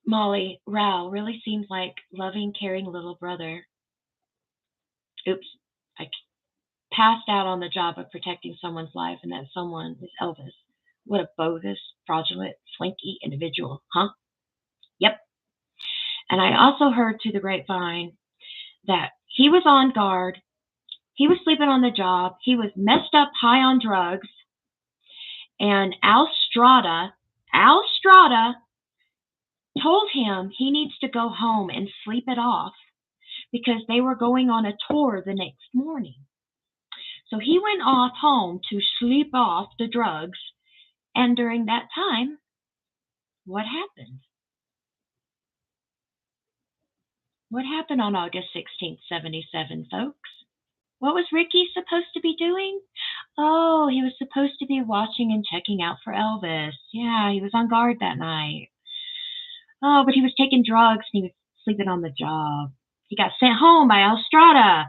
Molly, Rao really seems like loving, caring little brother. Oops, I passed out on the job of protecting someone's life, and that someone is Elvis. What a bogus, fraudulent, slinky individual, huh? Yep. And I also heard through the grapevine that he was on guard, he was sleeping on the job, he was messed up high on drugs, and Al Strada told him he needs to go home and sleep it off because they were going on a tour the next morning. So he went off home to sleep off the drugs, and during that time, what happened? What happened on August 16th, 77, folks? What was Ricky supposed to be doing? Oh, he was supposed to be watching and checking out for Elvis. Yeah, he was on guard that night. Oh, but he was taking drugs and he was sleeping on the job. He got sent home by Alstrada,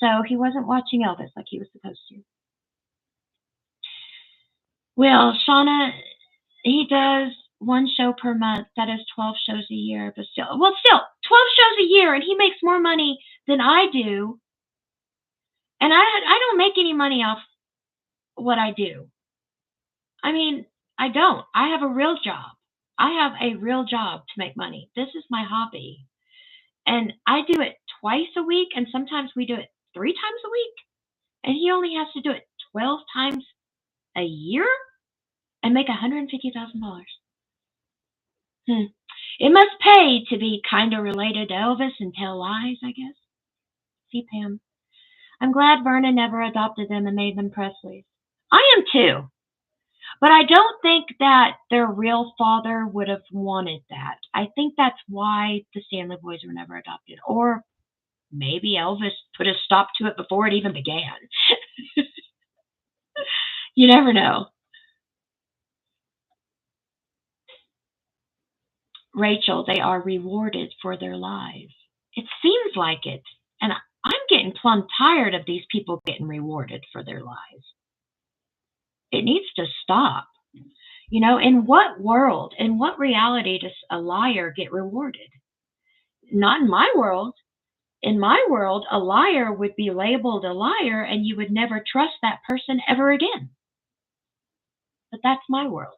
so he wasn't watching Elvis like he was supposed to. Well, Shauna, he does one show per month. That is 12 shows a year, but still 12 shows a year, and he makes more money than I do. And I don't make any money off what I do. I mean, I don't. I have a real job. I have a real job to make money. This is my hobby. And I do it twice a week, and sometimes we do it 3 times a week. And he only has to do it 12 times a year and make $150,000. It must pay to be kind of related to Elvis and tell lies, I guess. See, Pam. I'm glad Vernon never adopted them and made them Presleys. I am too. But I don't think that their real father would have wanted that. I think that's why the Stanley boys were never adopted. Or maybe Elvis put a stop to it before it even began. You never know. Rachel, they are rewarded for their lives. It seems like it. And I'm getting plumb tired of these people getting rewarded for their lives. It needs to stop. In what world, in what reality does a liar get rewarded? Not in my world. In my world, a liar would be labeled a liar and you would never trust that person ever again. But that's my world.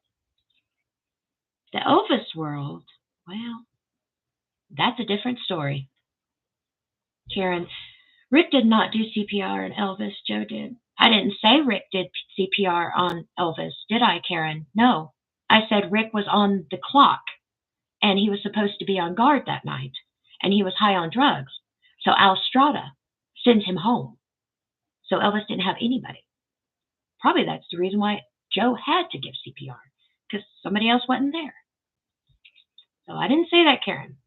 The Elvis world, well, that's a different story. Karen, Rick did not do CPR on Elvis, Joe did. I didn't say Rick did CPR on Elvis, did I, Karen? No. I said Rick was on the clock, and he was supposed to be on guard that night, and he was high on drugs. So Al Strada sends him home. So Elvis didn't have anybody. Probably that's the reason why Joe had to give CPR, because somebody else wasn't there. So I didn't say that, Karen.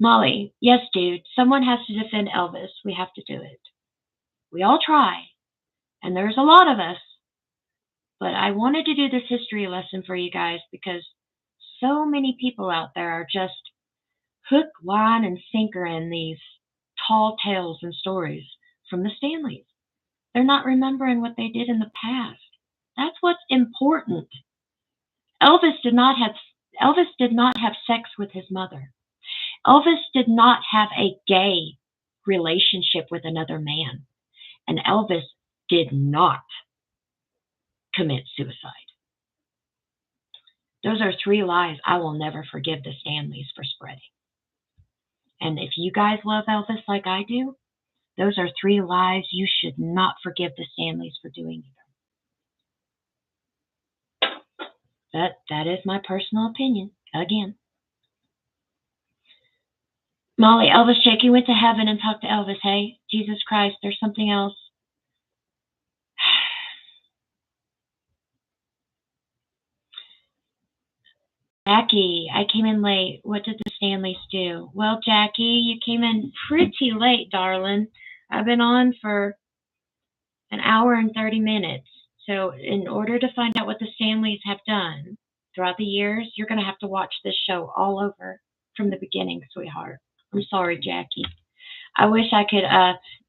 Molly, yes, dude, someone has to defend Elvis. We have to do it. We all try, and there's a lot of us. But I wanted to do this history lesson for you guys because so many people out there are just hook, line, and sinker in these tall tales and stories from the Stanleys. They're not remembering what they did in the past. That's what's important. Elvis did not have Elvis did not have sex with his mother. Elvis did not have a gay relationship with another man. And Elvis did not commit suicide. Those are 3 lies I will never forgive the Stanleys for spreading. And if you guys love Elvis like I do, those are 3 lies you should not forgive the Stanleys for doing either. That is my personal opinion. Again. Molly, Elvis chick, you went to heaven and talked to Elvis. Hey, Jesus Christ, there's something else. Jackie, I came in late. What did the Stanleys do? Well, Jackie, you came in pretty late, darling. I've been on for an hour and 30 minutes. So in order to find out what the Stanleys have done throughout the years, you're going to have to watch this show all over from the beginning, sweetheart. I'm sorry, Jackie. I wish I could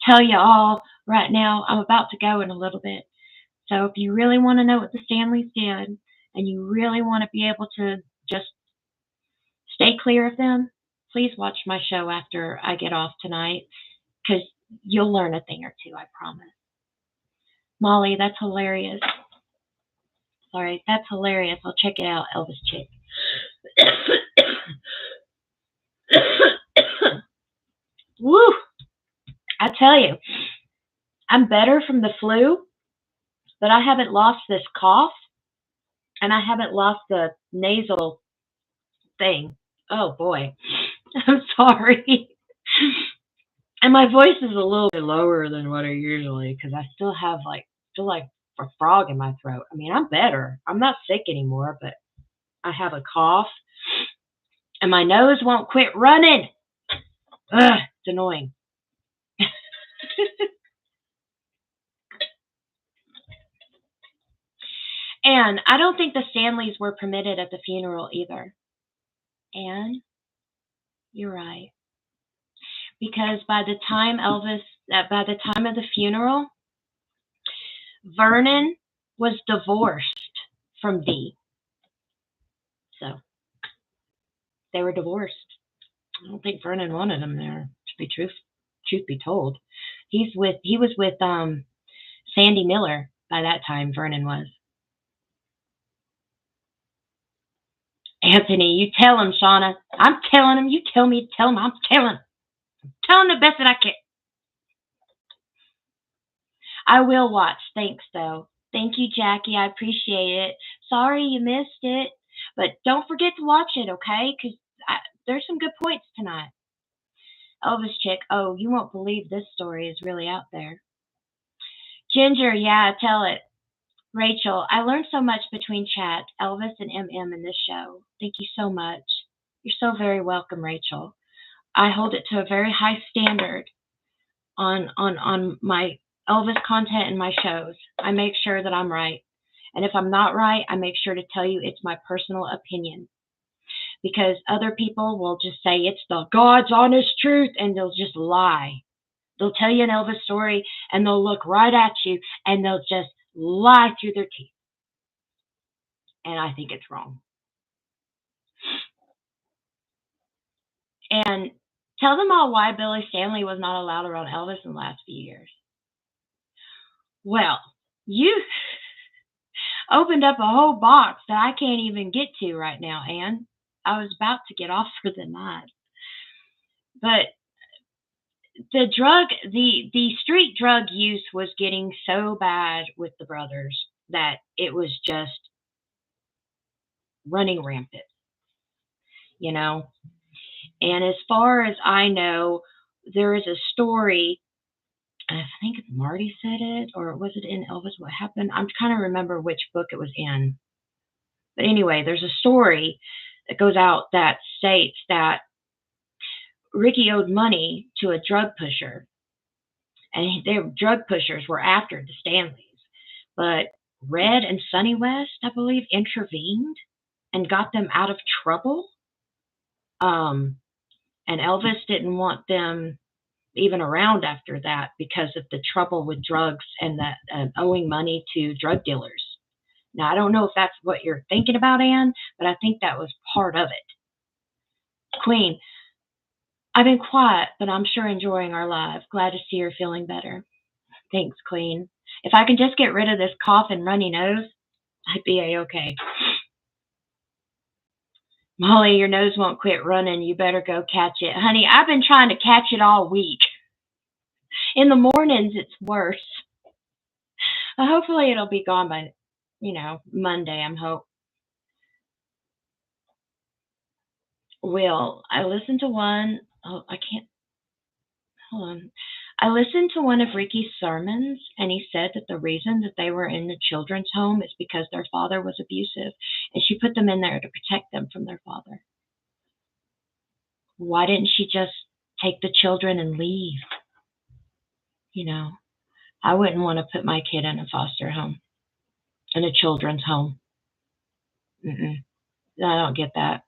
tell you all right now. I'm about to go in a little bit. So if you really want to know what the Stanleys did and you really want to be able to just stay clear of them, please watch my show after I get off tonight because you'll learn a thing or two, I promise. Molly, that's hilarious. Sorry, that's hilarious. I'll check it out, Elvis chick. Woo! I tell you, I'm better from the flu, but I haven't lost this cough, and I haven't lost the nasal thing. Oh boy, I'm sorry. And my voice is a little bit lower than what I usually, because I still have feel like a frog in my throat. I mean, I'm better. I'm not sick anymore, but I have a cough, and my nose won't quit running. Ugh, it's annoying. And I don't think the Stanleys were permitted at the funeral either. And you're right. Because by the time of the funeral, Vernon was divorced from Dee. So they were divorced. I don't think Vernon wanted him there, to be truth be told. He was with Sandy Miller by that time, Vernon was. Anthony, you tell him, Shauna. I'm telling him. You tell me to tell him. I'm telling him. I'm telling the best that I can. I will watch. Thanks, though. Thank you, Jackie. I appreciate it. Sorry you missed it, but don't forget to watch it, okay? Because there's some good points tonight. Elvis chick. Oh, you won't believe this story is really out there. Ginger, yeah, tell it. Rachel, I learned so much between chat, Elvis, and MM in this show. Thank you so much. You're so very welcome, Rachel. I hold it to a very high standard on my Elvis content and my shows. I make sure that I'm right. And if I'm not right, I make sure to tell you it's my personal opinion. Because other people will just say it's the God's honest truth and they'll just lie. They'll tell you an Elvis story and they'll look right at you and they'll just lie through their teeth. And I think it's wrong. And tell them all why Billy Stanley was not allowed around Elvis in the last few years. Well, you opened up a whole box that I can't even get to right now, Anne. I was about to get off for the night. But the street drug use was getting so bad with the brothers that it was just running rampant, you know. And as far as I know, there is a story, I think Marty said it, or was it in Elvis What Happened? I'm trying to remember which book it was in. But anyway, there's a story that goes out that states that Ricky owed money to a drug pusher, and their drug pushers were after the Stanleys. But Red and Sonny West, I believe, intervened and got them out of trouble. Um, and Elvis didn't want them even around after that because of the trouble with drugs and that owing money to drug dealers. Now, I don't know if that's what you're thinking about, Anne, but I think that was part of it. Queen, I've been quiet, but I'm sure enjoying our live. Glad to see you're feeling better. Thanks, Queen. If I can just get rid of this cough and runny nose, I'd be a-okay. Molly, your nose won't quit running. You better go catch it. Honey, I've been trying to catch it all week. In the mornings, it's worse. Hopefully, it'll be gone by, Monday, I'm hope. Will, I listened to one. Oh, I can't. Hold on. I listened to one of Ricky's sermons, and he said that the reason that they were in the children's home is because their father was abusive, and she put them in there to protect them from their father. Why didn't she just take the children and leave? I wouldn't want to put my kid in a foster home, in a children's home. I don't get that.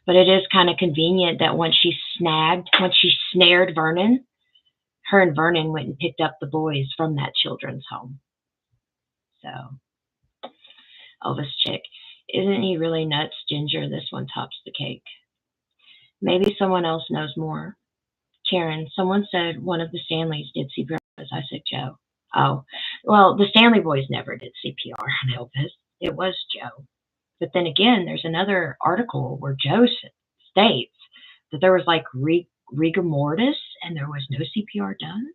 But it is kind of convenient that once she snared Vernon, her and Vernon went and picked up the boys from that children's home. So, Elvis chick, isn't he really nuts, Ginger? This one tops the cake. Maybe someone else knows more. Karen, someone said one of the Stanleys did CPR. I said Joe. Oh, well, the Stanley boys never did CPR on Elvis. It was Joe. But then again, there's another article where Joe states that there was like rigor mortis and there was no CPR done.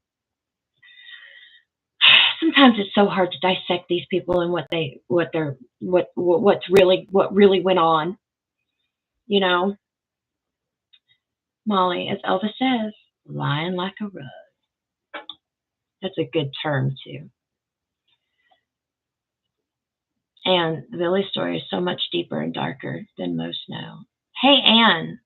Sometimes it's so hard to dissect these people and what really went on. Molly, as Elvis says, lying like a rug. That's a good term too. And Billy's story is so much deeper and darker than most know. Hey, Anne,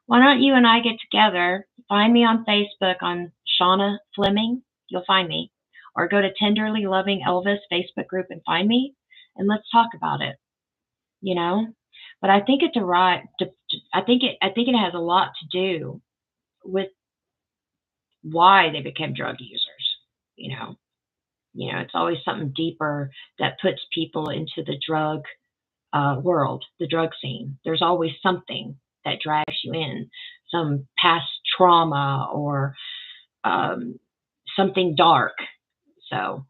why don't you and I get together? Find me on Facebook on Shauna Fleming. You'll find me. Or go to Tenderly Loving Elvis Facebook group and find me, and let's talk about it. But I think it's I think it has a lot to do with why they became drug users. It's always something deeper that puts people into the drug world, the drug scene. There's always something that drags you in, some past trauma or something dark. So,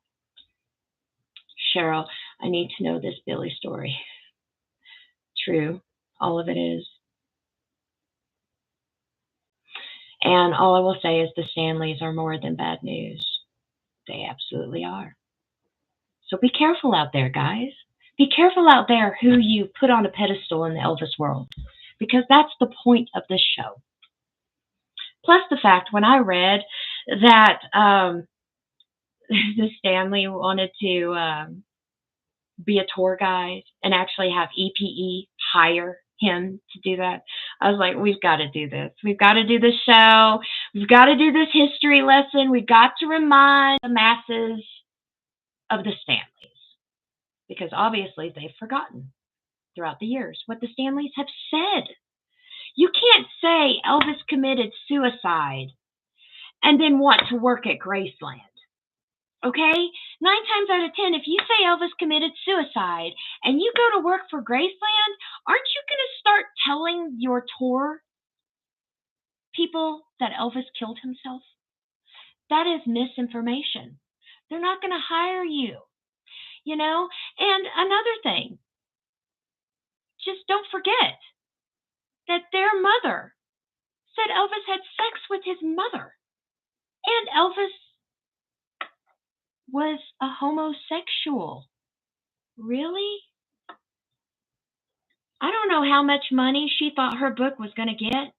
Cheryl, I need to know this Billy story. True, all of it is. And all I will say is the Stanleys are more than bad news. They absolutely are. So be careful out there, guys. Be careful out there who you put on a pedestal in the Elvis world, because that's the point of this show. Plus the fact when I read that the Stanley wanted to be a tour guide and actually have EPE hire him to do that, I was like, we've got to do this. We've got to do this show. We've got to do this history lesson. We've got to remind the masses of the Stanleys, because obviously they've forgotten throughout the years what the Stanleys have said. You can't say Elvis committed suicide and then want to work at Graceland. Okay? 9 times out of 10, if you say Elvis committed suicide and you go to work for Graceland, aren't you going to start telling your tour people that Elvis killed himself? That is misinformation. They're not going to hire you. And another thing, just don't forget that their mother said Elvis had sex with his mother. And Elvis was a homosexual. Really? I don't know how much money she thought her book was going to get,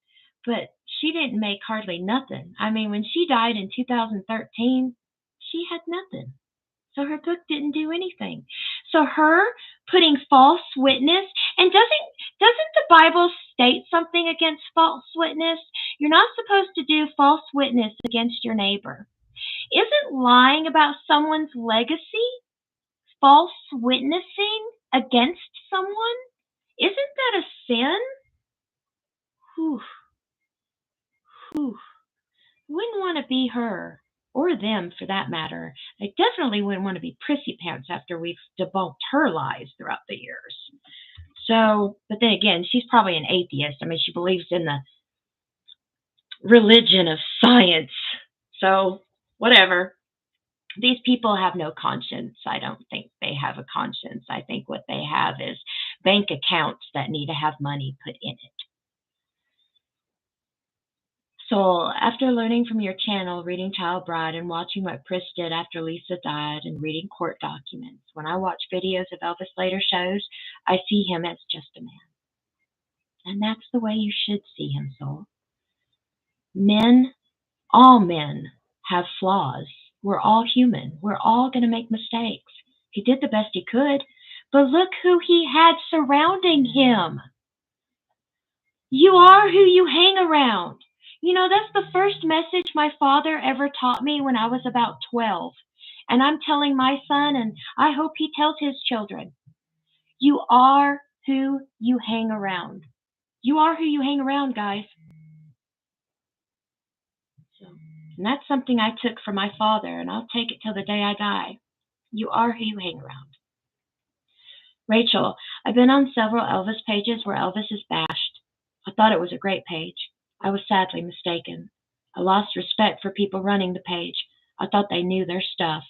but she didn't make hardly nothing. I mean, when she died in 2013, she had nothing. So her book didn't do anything. So her putting false witness, and doesn't the Bible states something against false witness, you're not supposed to do false witness against your neighbor. Isn't lying about someone's legacy false witnessing against someone? Isn't that a sin? Whew. Whew. Wouldn't want to be her, or them for that matter. I definitely wouldn't want to be Prissy Pants after we've debunked her lies throughout the years. So, but then again, she's probably an atheist. I mean, she believes in the religion of science. So, whatever. These people have no conscience. I don't think they have a conscience. I think what they have is bank accounts that need to have money put in it. So after learning from your channel, reading Child Bride, and watching what Pris did after Lisa died, and reading court documents, when I watch videos of Elvis later shows, I see him as just a man. And that's the way you should see him, soul. Men, all men, have flaws. We're all human. We're all going to make mistakes. He did the best he could, but look who he had surrounding him. You are who you hang around. You know, that's the first message my father ever taught me when I was about 12. And I'm telling my son, and I hope he tells his children, you are who you hang around. You are who you hang around, guys. And that's something I took from my father, and I'll take it till the day I die. You are who you hang around. Rachel, I've been on several Elvis pages where Elvis is bashed. I thought it was a great page. I was sadly mistaken. I lost respect for people running the page. I thought they knew their stuff.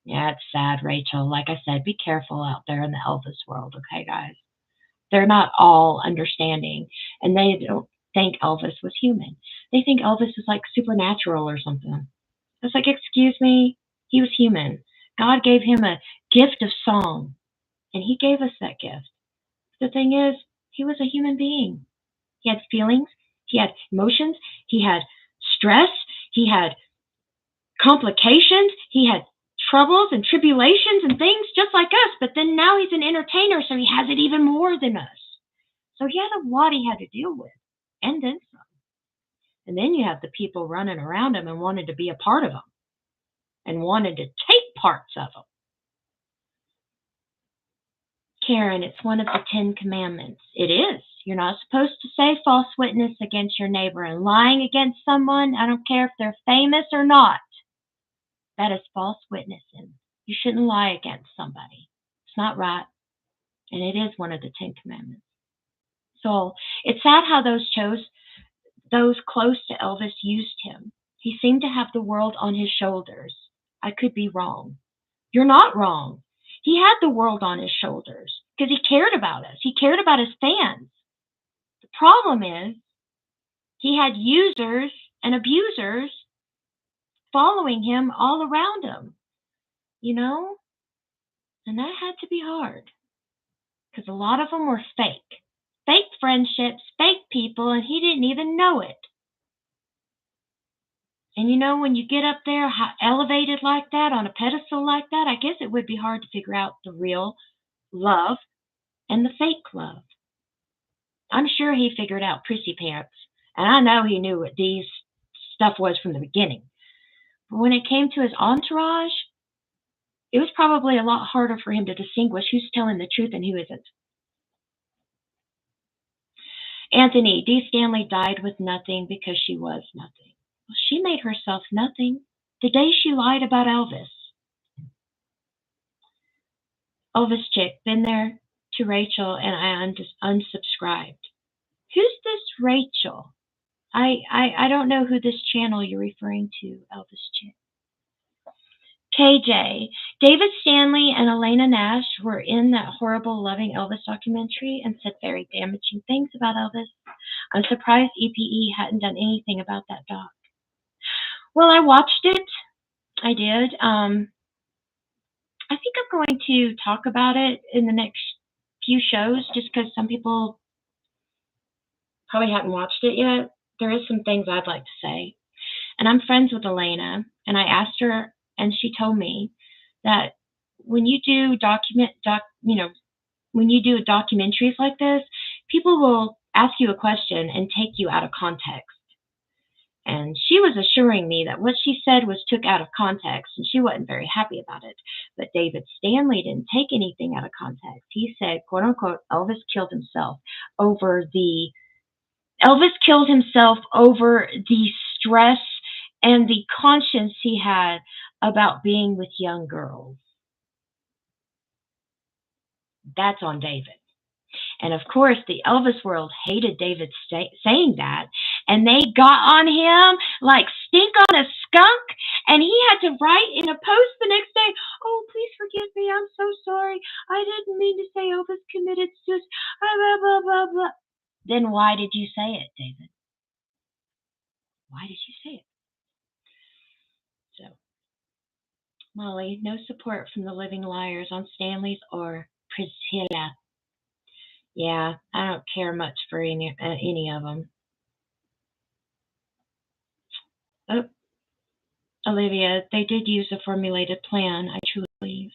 Yeah, it's sad, Rachel. Like I said, be careful out there in the Elvis world, okay, guys? They're not all understanding, and they don't think Elvis was human. They think Elvis is like supernatural or something. It's like, excuse me, he was human. God gave him a gift of song, and he gave us that gift. The thing is, he was a human being. He had feelings, he had emotions, he had stress, he had complications, he had troubles and tribulations and things just like us, but then now he's an entertainer, so he has it even more than us. So he had a lot he had to deal with, and then some. And then you have the people running around him and wanted to be a part of him, and wanted to take parts of him. Karen, it's one of the 10 commandments. It is. You're not supposed to say false witness against your neighbor, and lying against someone, I don't care if they're famous or not. That is false witnessing. You shouldn't lie against somebody. It's not right. And it is one of the 10 commandments. So it's sad how those close to Elvis used him. He seemed to have the world on his shoulders. I could be wrong. You're not wrong. He had the world on his shoulders because he cared about us. He cared about his fans. The problem is he had users and abusers following him all around him, you know? And that had to be hard because a lot of them were fake. Fake friendships, fake people, and he didn't even know it. And you know, when you get up there elevated like that, on a pedestal like that, I guess it would be hard to figure out the real love and the fake love. I'm sure he figured out Prissy Pants, and I know he knew what Dee's stuff was from the beginning. But when it came to his entourage, it was probably a lot harder for him to distinguish who's telling the truth and who isn't. Anthony, Dee Stanley died with nothing because she was nothing. Well, she made herself nothing the day she lied about Elvis. Elvis chick, been there to Rachel, and I unsubscribed. Who's this Rachel? I don't know who this channel you're referring to, Elvis chick. KJ, David Stanley and Elena Nash were in that horrible Loving Elvis documentary and said very damaging things about Elvis. I'm surprised EPE hadn't done anything about that doc. Well, I watched it. I did. I think I'm going to talk about it in the next few shows just because some people probably haven't watched it yet. There is some things I'd like to say. And I'm friends with Elena, and I asked her, and she told me that when you do when you do documentaries like this, people will ask you a question and take you out of context. And she was assuring me that what she said was took out of context, and she wasn't very happy about it. But David Stanley didn't take anything out of context. He said, quote unquote, Elvis killed himself over the stress and the conscience he had about being with young girls. That's on David. And of course, the Elvis world hated David saying that, and they got on him like stink on a skunk, and he had to write in a post the next day, oh, please forgive me, I'm so sorry, I didn't mean to say Elvis committed suicide, blah, blah, blah, blah. Then why did you say it, David? Why did you say it? So, Molly, no support from the living liars on Stanley's or Priscilla. Yeah, I don't care much for any of them. Oh, Olivia, they did use a formulated plan, I truly believe.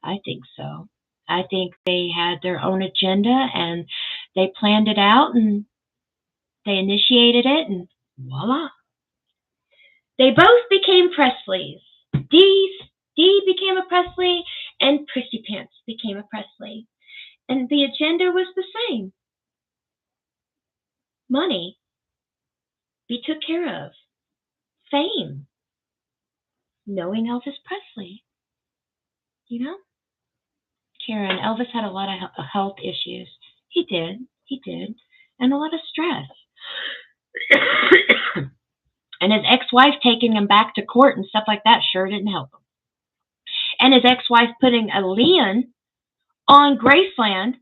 I think so. I think they had their own agenda and they planned it out and they initiated it and voila. They both became Presleys. Dee became a Presley and Prissy Pants became a Presley. And the agenda was the same. Money be took care of. Fame. Knowing Elvis Presley. You know? Karen, Elvis had a lot of health issues. He did. And a lot of stress. And his ex-wife taking him back to court and stuff like that sure didn't help him. And his ex-wife putting a lien on Graceland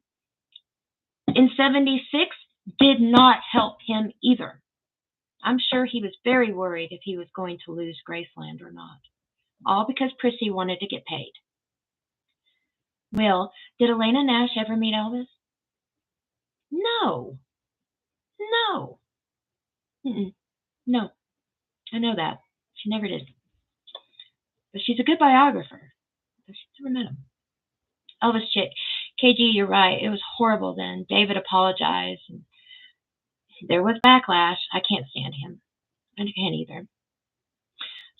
in 1976 did not help him either. I'm sure he was very worried if he was going to lose Graceland or not. All because Prissy wanted to get paid. Will, did Elena Nash ever meet Elvis? No. No. I know that. She never did. But she's a good biographer. But she's never met him. Elvis chick. KG, you're right. It was horrible then. David apologized. And there was backlash. I can't stand him. I can't either.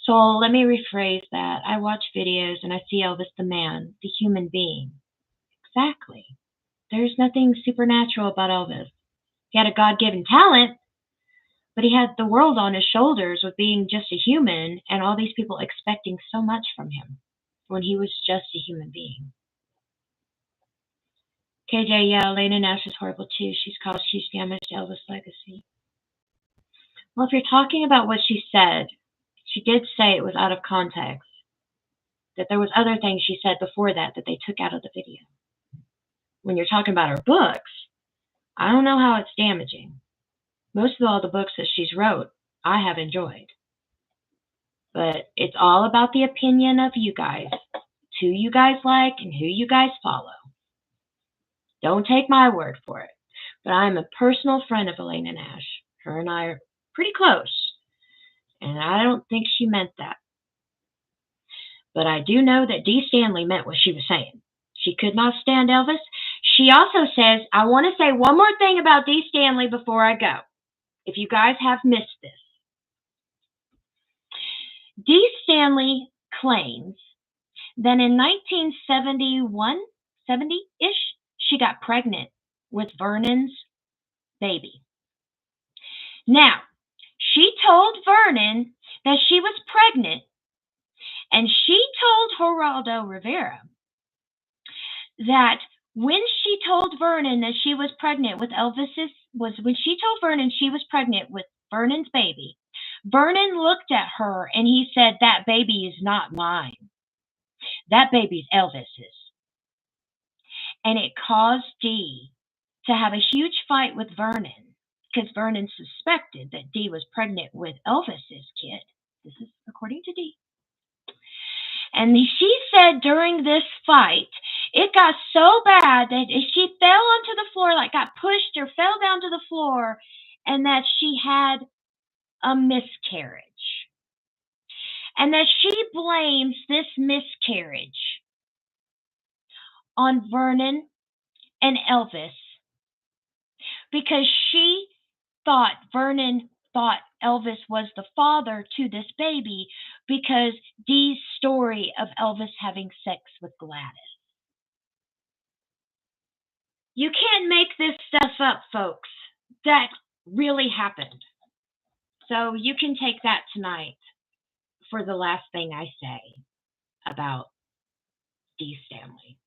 So let me rephrase that. I watch videos and I see Elvis the man, the human being. Exactly. There's nothing supernatural about Elvis. He had a God-given talent, but he had the world on his shoulders with being just a human and all these people expecting so much from him when he was just a human being. KJ, yeah, Elena Nash is horrible too. She's caused huge damage to Elvis Legacy. Well, if you're talking about what she said, she did say it was out of context. That there was other things she said before that they took out of the video. When you're talking about her books, I don't know how it's damaging. Most of all the books that she's wrote, I have enjoyed. But it's all about the opinion of you guys. Who you guys like and who you guys follow. Don't take my word for it. But I'm a personal friend of Elena Nash. Her and I are pretty close. And I don't think she meant that. But I do know that Dee Stanley meant what she was saying. She could not stand Elvis. She also says, I want to say one more thing about Dee Stanley before I go. If you guys have missed this. Dee Stanley claims that in 1971, 70-ish, she got pregnant with Vernon's baby. Now, she told Vernon that she was pregnant, and she told Geraldo Rivera that when she told Vernon that she was pregnant with when she told Vernon she was pregnant with Vernon's baby, Vernon looked at her and he said, that baby is not mine. That baby's Elvis's. And it caused Dee to have a huge fight with Vernon because Vernon suspected that Dee was pregnant with Elvis's kid. This is according to Dee. And she said during this fight, it got so bad that she fell onto the floor, like got pushed or fell down to the floor, and that she had a miscarriage. And that she blames this miscarriage on Vernon and Elvis because she thought Vernon thought Elvis was the father to this baby because Dee's story of Elvis having sex with Gladys. You can't make this stuff up, folks. That really happened. So you can take that tonight for the last thing I say about Dee Stanley.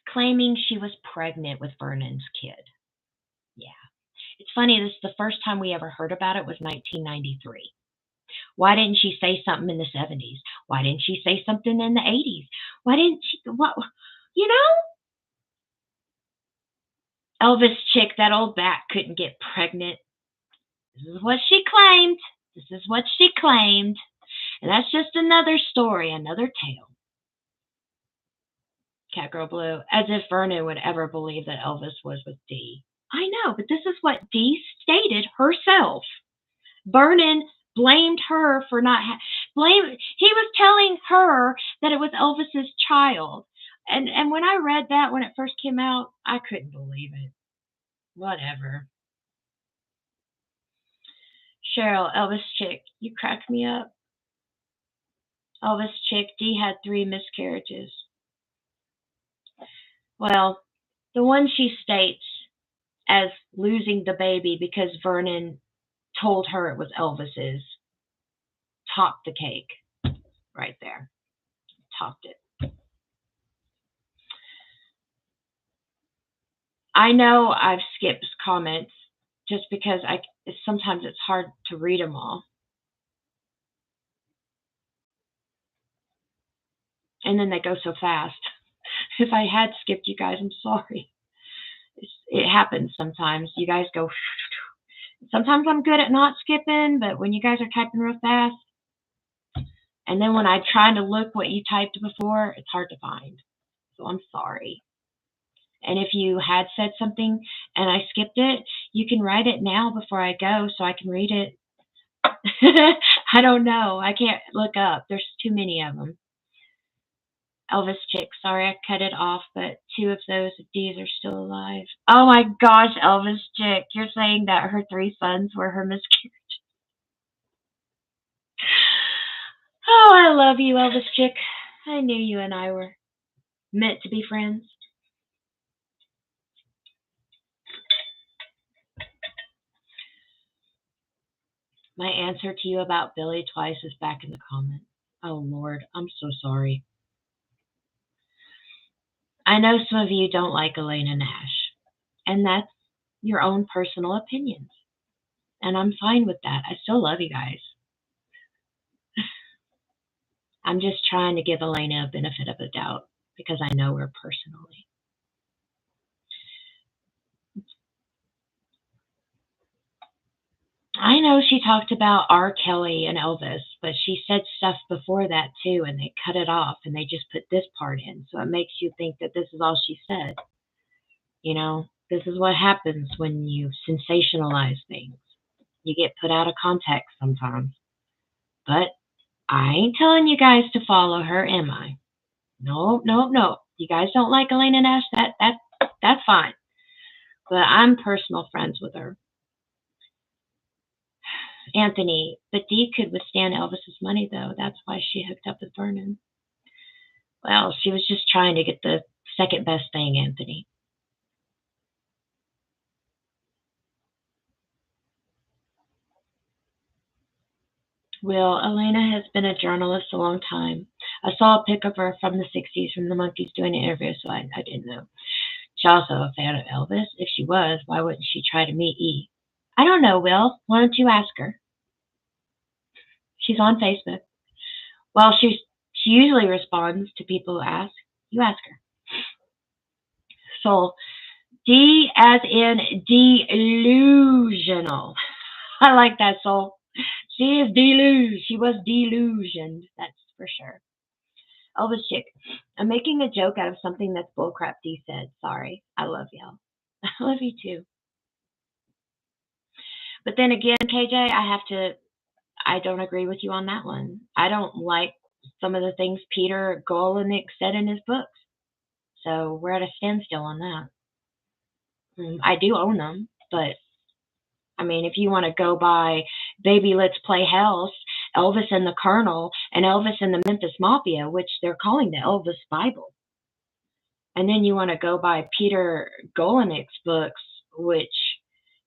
Claiming she was pregnant with Vernon's kid. Yeah. It's funny, this is the first time we ever heard about it was 1993. Why didn't she say something in the 70s? Why didn't she say something in the 80s? Why didn't she, what, you know? Elvis chick, that old bat, couldn't get pregnant. This is what she claimed. This is what she claimed. And that's just another story, another tale. Catgirl Blue, as if Vernon would ever believe that Elvis was with Dee. I know, but this is what Dee stated herself. Vernon blamed her for not he was telling her that it was Elvis's child. And when I read that when it first came out, I couldn't believe it. Whatever. Cheryl, Elvis chick, you cracked me up. Elvis chick, Dee had 3 miscarriages. Well, the one she states as losing the baby because Vernon told her it was Elvis's topped the cake right there. Topped it. I know I've skipped comments just because sometimes it's hard to read them all. And then they go so fast. If I had skipped you guys, I'm sorry. It happens sometimes. You guys go. Sometimes I'm good at not skipping, but when you guys are typing real fast, and then when I try to look what you typed before, it's hard to find. So I'm sorry. And if you had said something and I skipped it, you can write it now before I go so I can read it. I don't know. I can't look up. There's too many of them. Elvis chick, sorry I cut it off, but 2 of those of D's are still alive. Oh my gosh, Elvis chick, you're saying that her 3 sons were her miscarriages. Oh, I love you, Elvis chick. I knew you and I were meant to be friends. My answer to you about Billy twice is back in the comments. Oh Lord, I'm so sorry. I know some of you don't like Elena Nash, and that's your own personal opinions. And I'm fine with that. I still love you guys. I'm just trying to give Elena a benefit of the doubt because I know her personally. I know she talked about R. Kelly and Elvis, but she said stuff before that too, and they cut it off and they just put this part in. So it makes you think that this is all she said. You know, this is what happens when you sensationalize things. You get put out of context sometimes. But I ain't telling you guys to follow her, am I? No, no, no. You guys don't like Elena Nash? That's fine. But I'm personal friends with her. Anthony, but Dee could withstand Elvis's money, though. That's why she hooked up with Vernon. Well, she was just trying to get the second best thing, Anthony. Will, Elena has been a journalist a long time. I saw a pic of her from the 60s from the Monkees doing an interview, so I didn't know. She's also a fan of Elvis. If she was, why wouldn't she try to meet E? I don't know, Will. Why don't you ask her? She's on Facebook. Well, she usually responds to people who ask. You ask her. So, D as in delusional. I like that, Soul. She was delusioned. That's for sure. Elvis chick. I'm making a joke out of something that's bullcrap, D said. Sorry. I love y'all. I love you too. But then again, KJ, I don't agree with you on that one. I don't like some of the things Peter Golenick said in his books. So we're at a standstill on that. I do own them, but I mean, if you want to go by Baby Let's Play House, Elvis and the Colonel, and Elvis and the Memphis Mafia, which they're calling the Elvis Bible. And then you want to go by Peter Golinik's books, which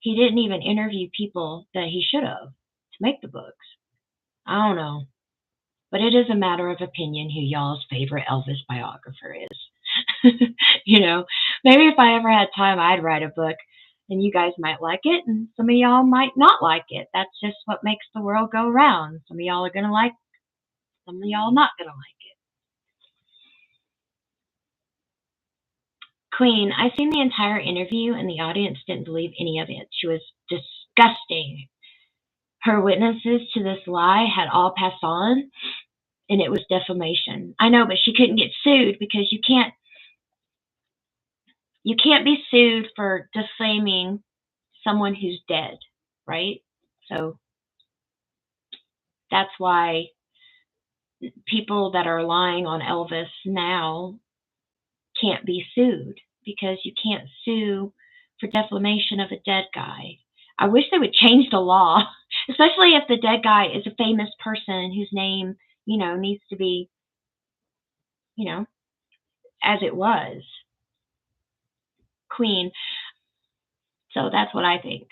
he didn't even interview people that he should have to make the books. I don't know. But it is a matter of opinion who y'all's favorite Elvis biographer is. You know, maybe if I ever had time, I'd write a book and you guys might like it and some of y'all might not like it. That's just what makes the world go round. Some of y'all are going to like it, some of y'all not going to like it. Queen, I seen the entire interview and the audience didn't believe any of it. She was disgusting. Her witnesses to this lie had all passed on and it was defamation. I know, but she couldn't get sued because you can't be sued for defaming someone who's dead, right? So that's why people that are lying on Elvis now can't be sued because you can't sue for defamation of a dead guy. I wish they would change the law, especially if the dead guy is a famous person whose name, needs to be, as it was. Queen. So that's what I think.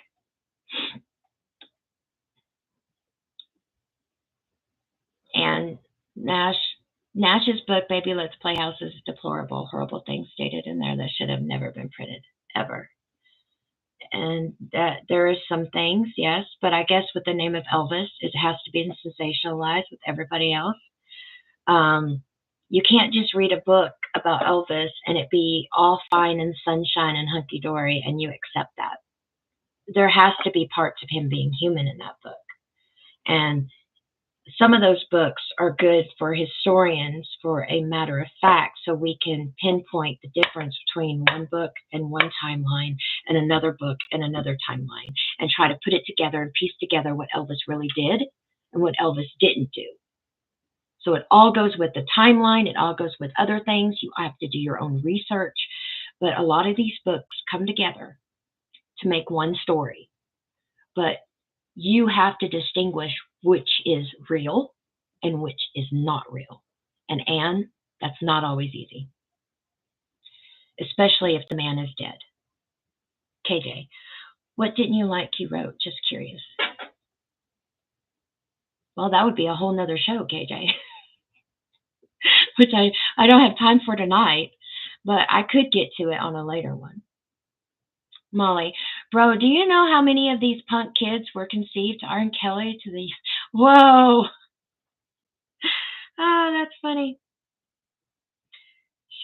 And Nash's book, Baby Let's Play House, is deplorable, horrible things stated in there that should have never been printed, ever. And that there is some things, yes, but I guess with the name of Elvis, it has to be sensationalized with everybody else. You can't just read a book about Elvis and it be all fine and sunshine and hunky-dory and you accept that. There has to be parts of him being human in that book. And some of those books are good for historians for a matter of fact, so we can pinpoint the difference between one book and one timeline and another book and another timeline and try to put it together and piece together what Elvis really did and what Elvis didn't do. So it all goes with the timeline. It all goes with other things. You have to do your own research. But a lot of these books come together to make one story. But you have to distinguish which is real and which is not real. And Anne, that's not always easy, especially if the man is dead. KJ, what didn't you like he wrote? Just curious. Well, that would be a whole nother show, KJ, which I don't have time for tonight, but I could get to it on a later one. Molly, bro, do you know how many of these punk kids were conceived to R. Kelly to the... Whoa! Oh, that's funny.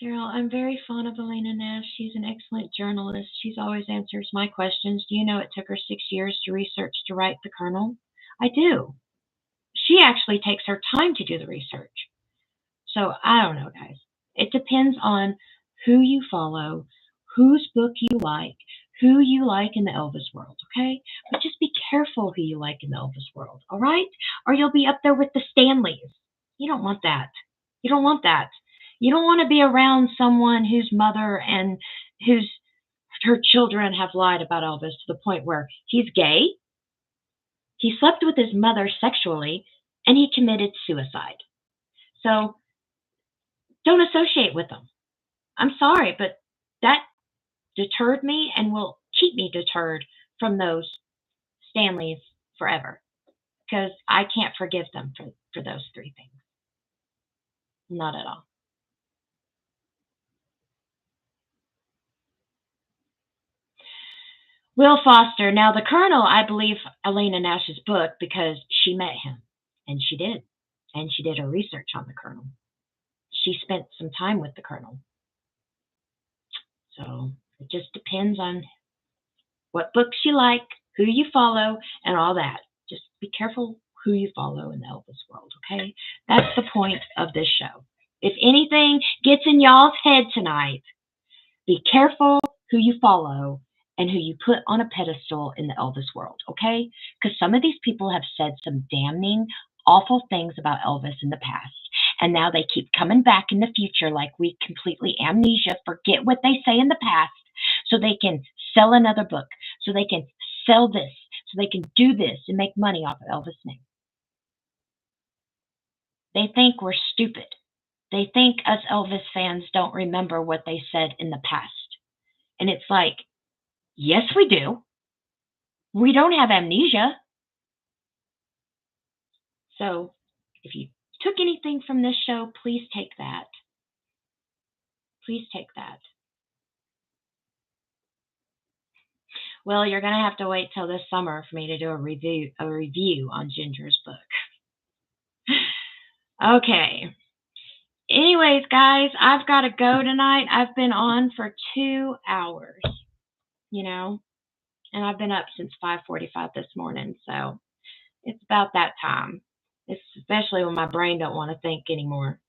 Cheryl, I'm very fond of Elena Nash. She's an excellent journalist. She's always answers my questions. Do you know it took her 6 years to research to write The Colonel? I do. She actually takes her time to do the research. So I don't know, guys. It depends on who you follow, whose book you like, who you like in the Elvis world, okay? But just be careful who you like in the Elvis world, all right? Or you'll be up there with the Stanleys. You don't want that. You don't want that. You don't want to be around someone whose mother and her children have lied about Elvis to the point where he's gay, he slept with his mother sexually, and he committed suicide. So don't associate with them. I'm sorry, but that deterred me and will keep me deterred from those Stanleys forever because I can't forgive them for those three things. Not at all. Will Foster. Now, the Colonel, I believe Elena Nash's book because she met him, and she did. And she did her research on the Colonel. She spent some time with the Colonel. So it just depends on what books you like, who you follow, and all that. Just be careful who you follow in the Elvis world, okay? That's the point of this show. If anything gets in y'all's head tonight, be careful who you follow and who you put on a pedestal in the Elvis world, okay? Because some of these people have said some damning, awful things about Elvis in the past. And now they keep coming back in the future like we completely amnesia, forget what they say in the past, so they can sell another book, so they can sell this, so they can do this and make money off of Elvis' name. They think we're stupid. They think us Elvis fans don't remember what they said in the past. And it's like, yes, we do. We don't have amnesia. So if you took anything from this show, please take that. Please take that. Well, you're going to have to wait till this summer for me to do a review on Ginger's book. Okay. Anyways, guys, I've got to go tonight. I've been on for 2 hours, and I've been up since 5:45 this morning, so it's about that time. It's especially when my brain don't want to think anymore.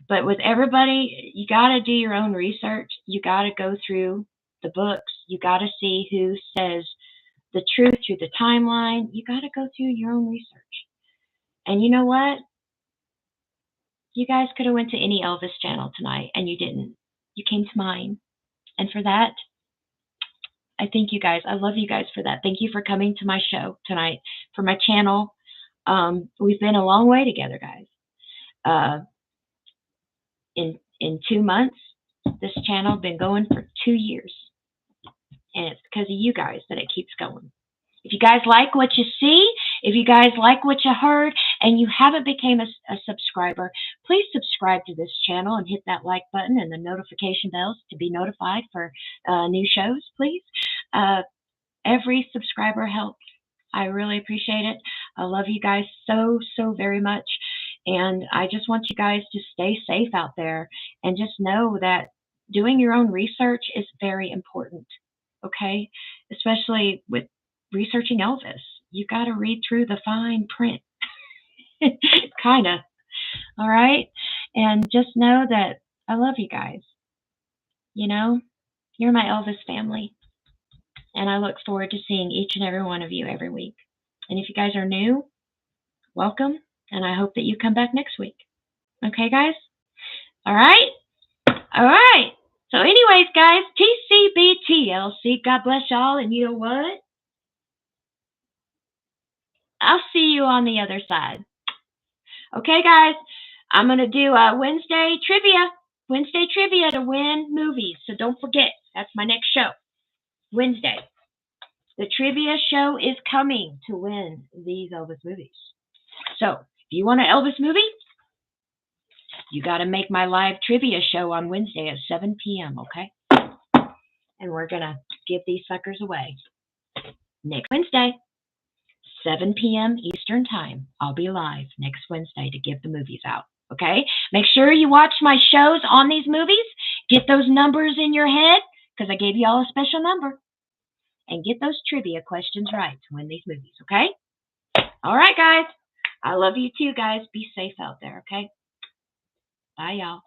But with everybody, you got to do your own research. You got to go through the books. You got to see who says the truth through the timeline. You got to go through your own research. And you know what? You guys could have went to any Elvis channel tonight, and you didn't. You came to mine. And for that, I thank you guys. I love you guys for that. Thank you for coming to my show tonight, for my channel. We've been a long way together, guys. In 2 months, this channel has been going for 2 years. And it's because of you guys that it keeps going. If you guys like what you see, if you guys like what you heard, and you haven't become a subscriber, please subscribe to this channel and hit that like button and the notification bells to be notified for new shows, please. Every subscriber helps. I really appreciate it. I love you guys so, so very much. And I just want you guys to stay safe out there and just know that doing your own research is very important, okay? Especially with researching Elvis. You got to read through the fine print. Kind of. All right? And just know that I love you guys. You're my Elvis family. And I look forward to seeing each and every one of you every week. And if you guys are new, welcome. And I hope that you come back next week. Okay, guys? All right? All right. So anyways, guys, TCBTLC, God bless y'all. And you know what? I'll see you on the other side. Okay, guys? I'm going to do a Wednesday trivia to win movies. So don't forget, that's my next show. Wednesday. The trivia show is coming to win these Elvis movies. So if you want an Elvis movie, you got to make my live trivia show on Wednesday at 7 p.m., okay? And we're going to give these suckers away. Next Wednesday, 7 p.m. Eastern Time. I'll be live next Wednesday to give the movies out, okay? Make sure you watch my shows on these movies. Get those numbers in your head, because I gave you all a special number. And get those trivia questions right to win these movies, okay? All right, guys. I love you too, guys. Be safe out there, okay? Bye, y'all.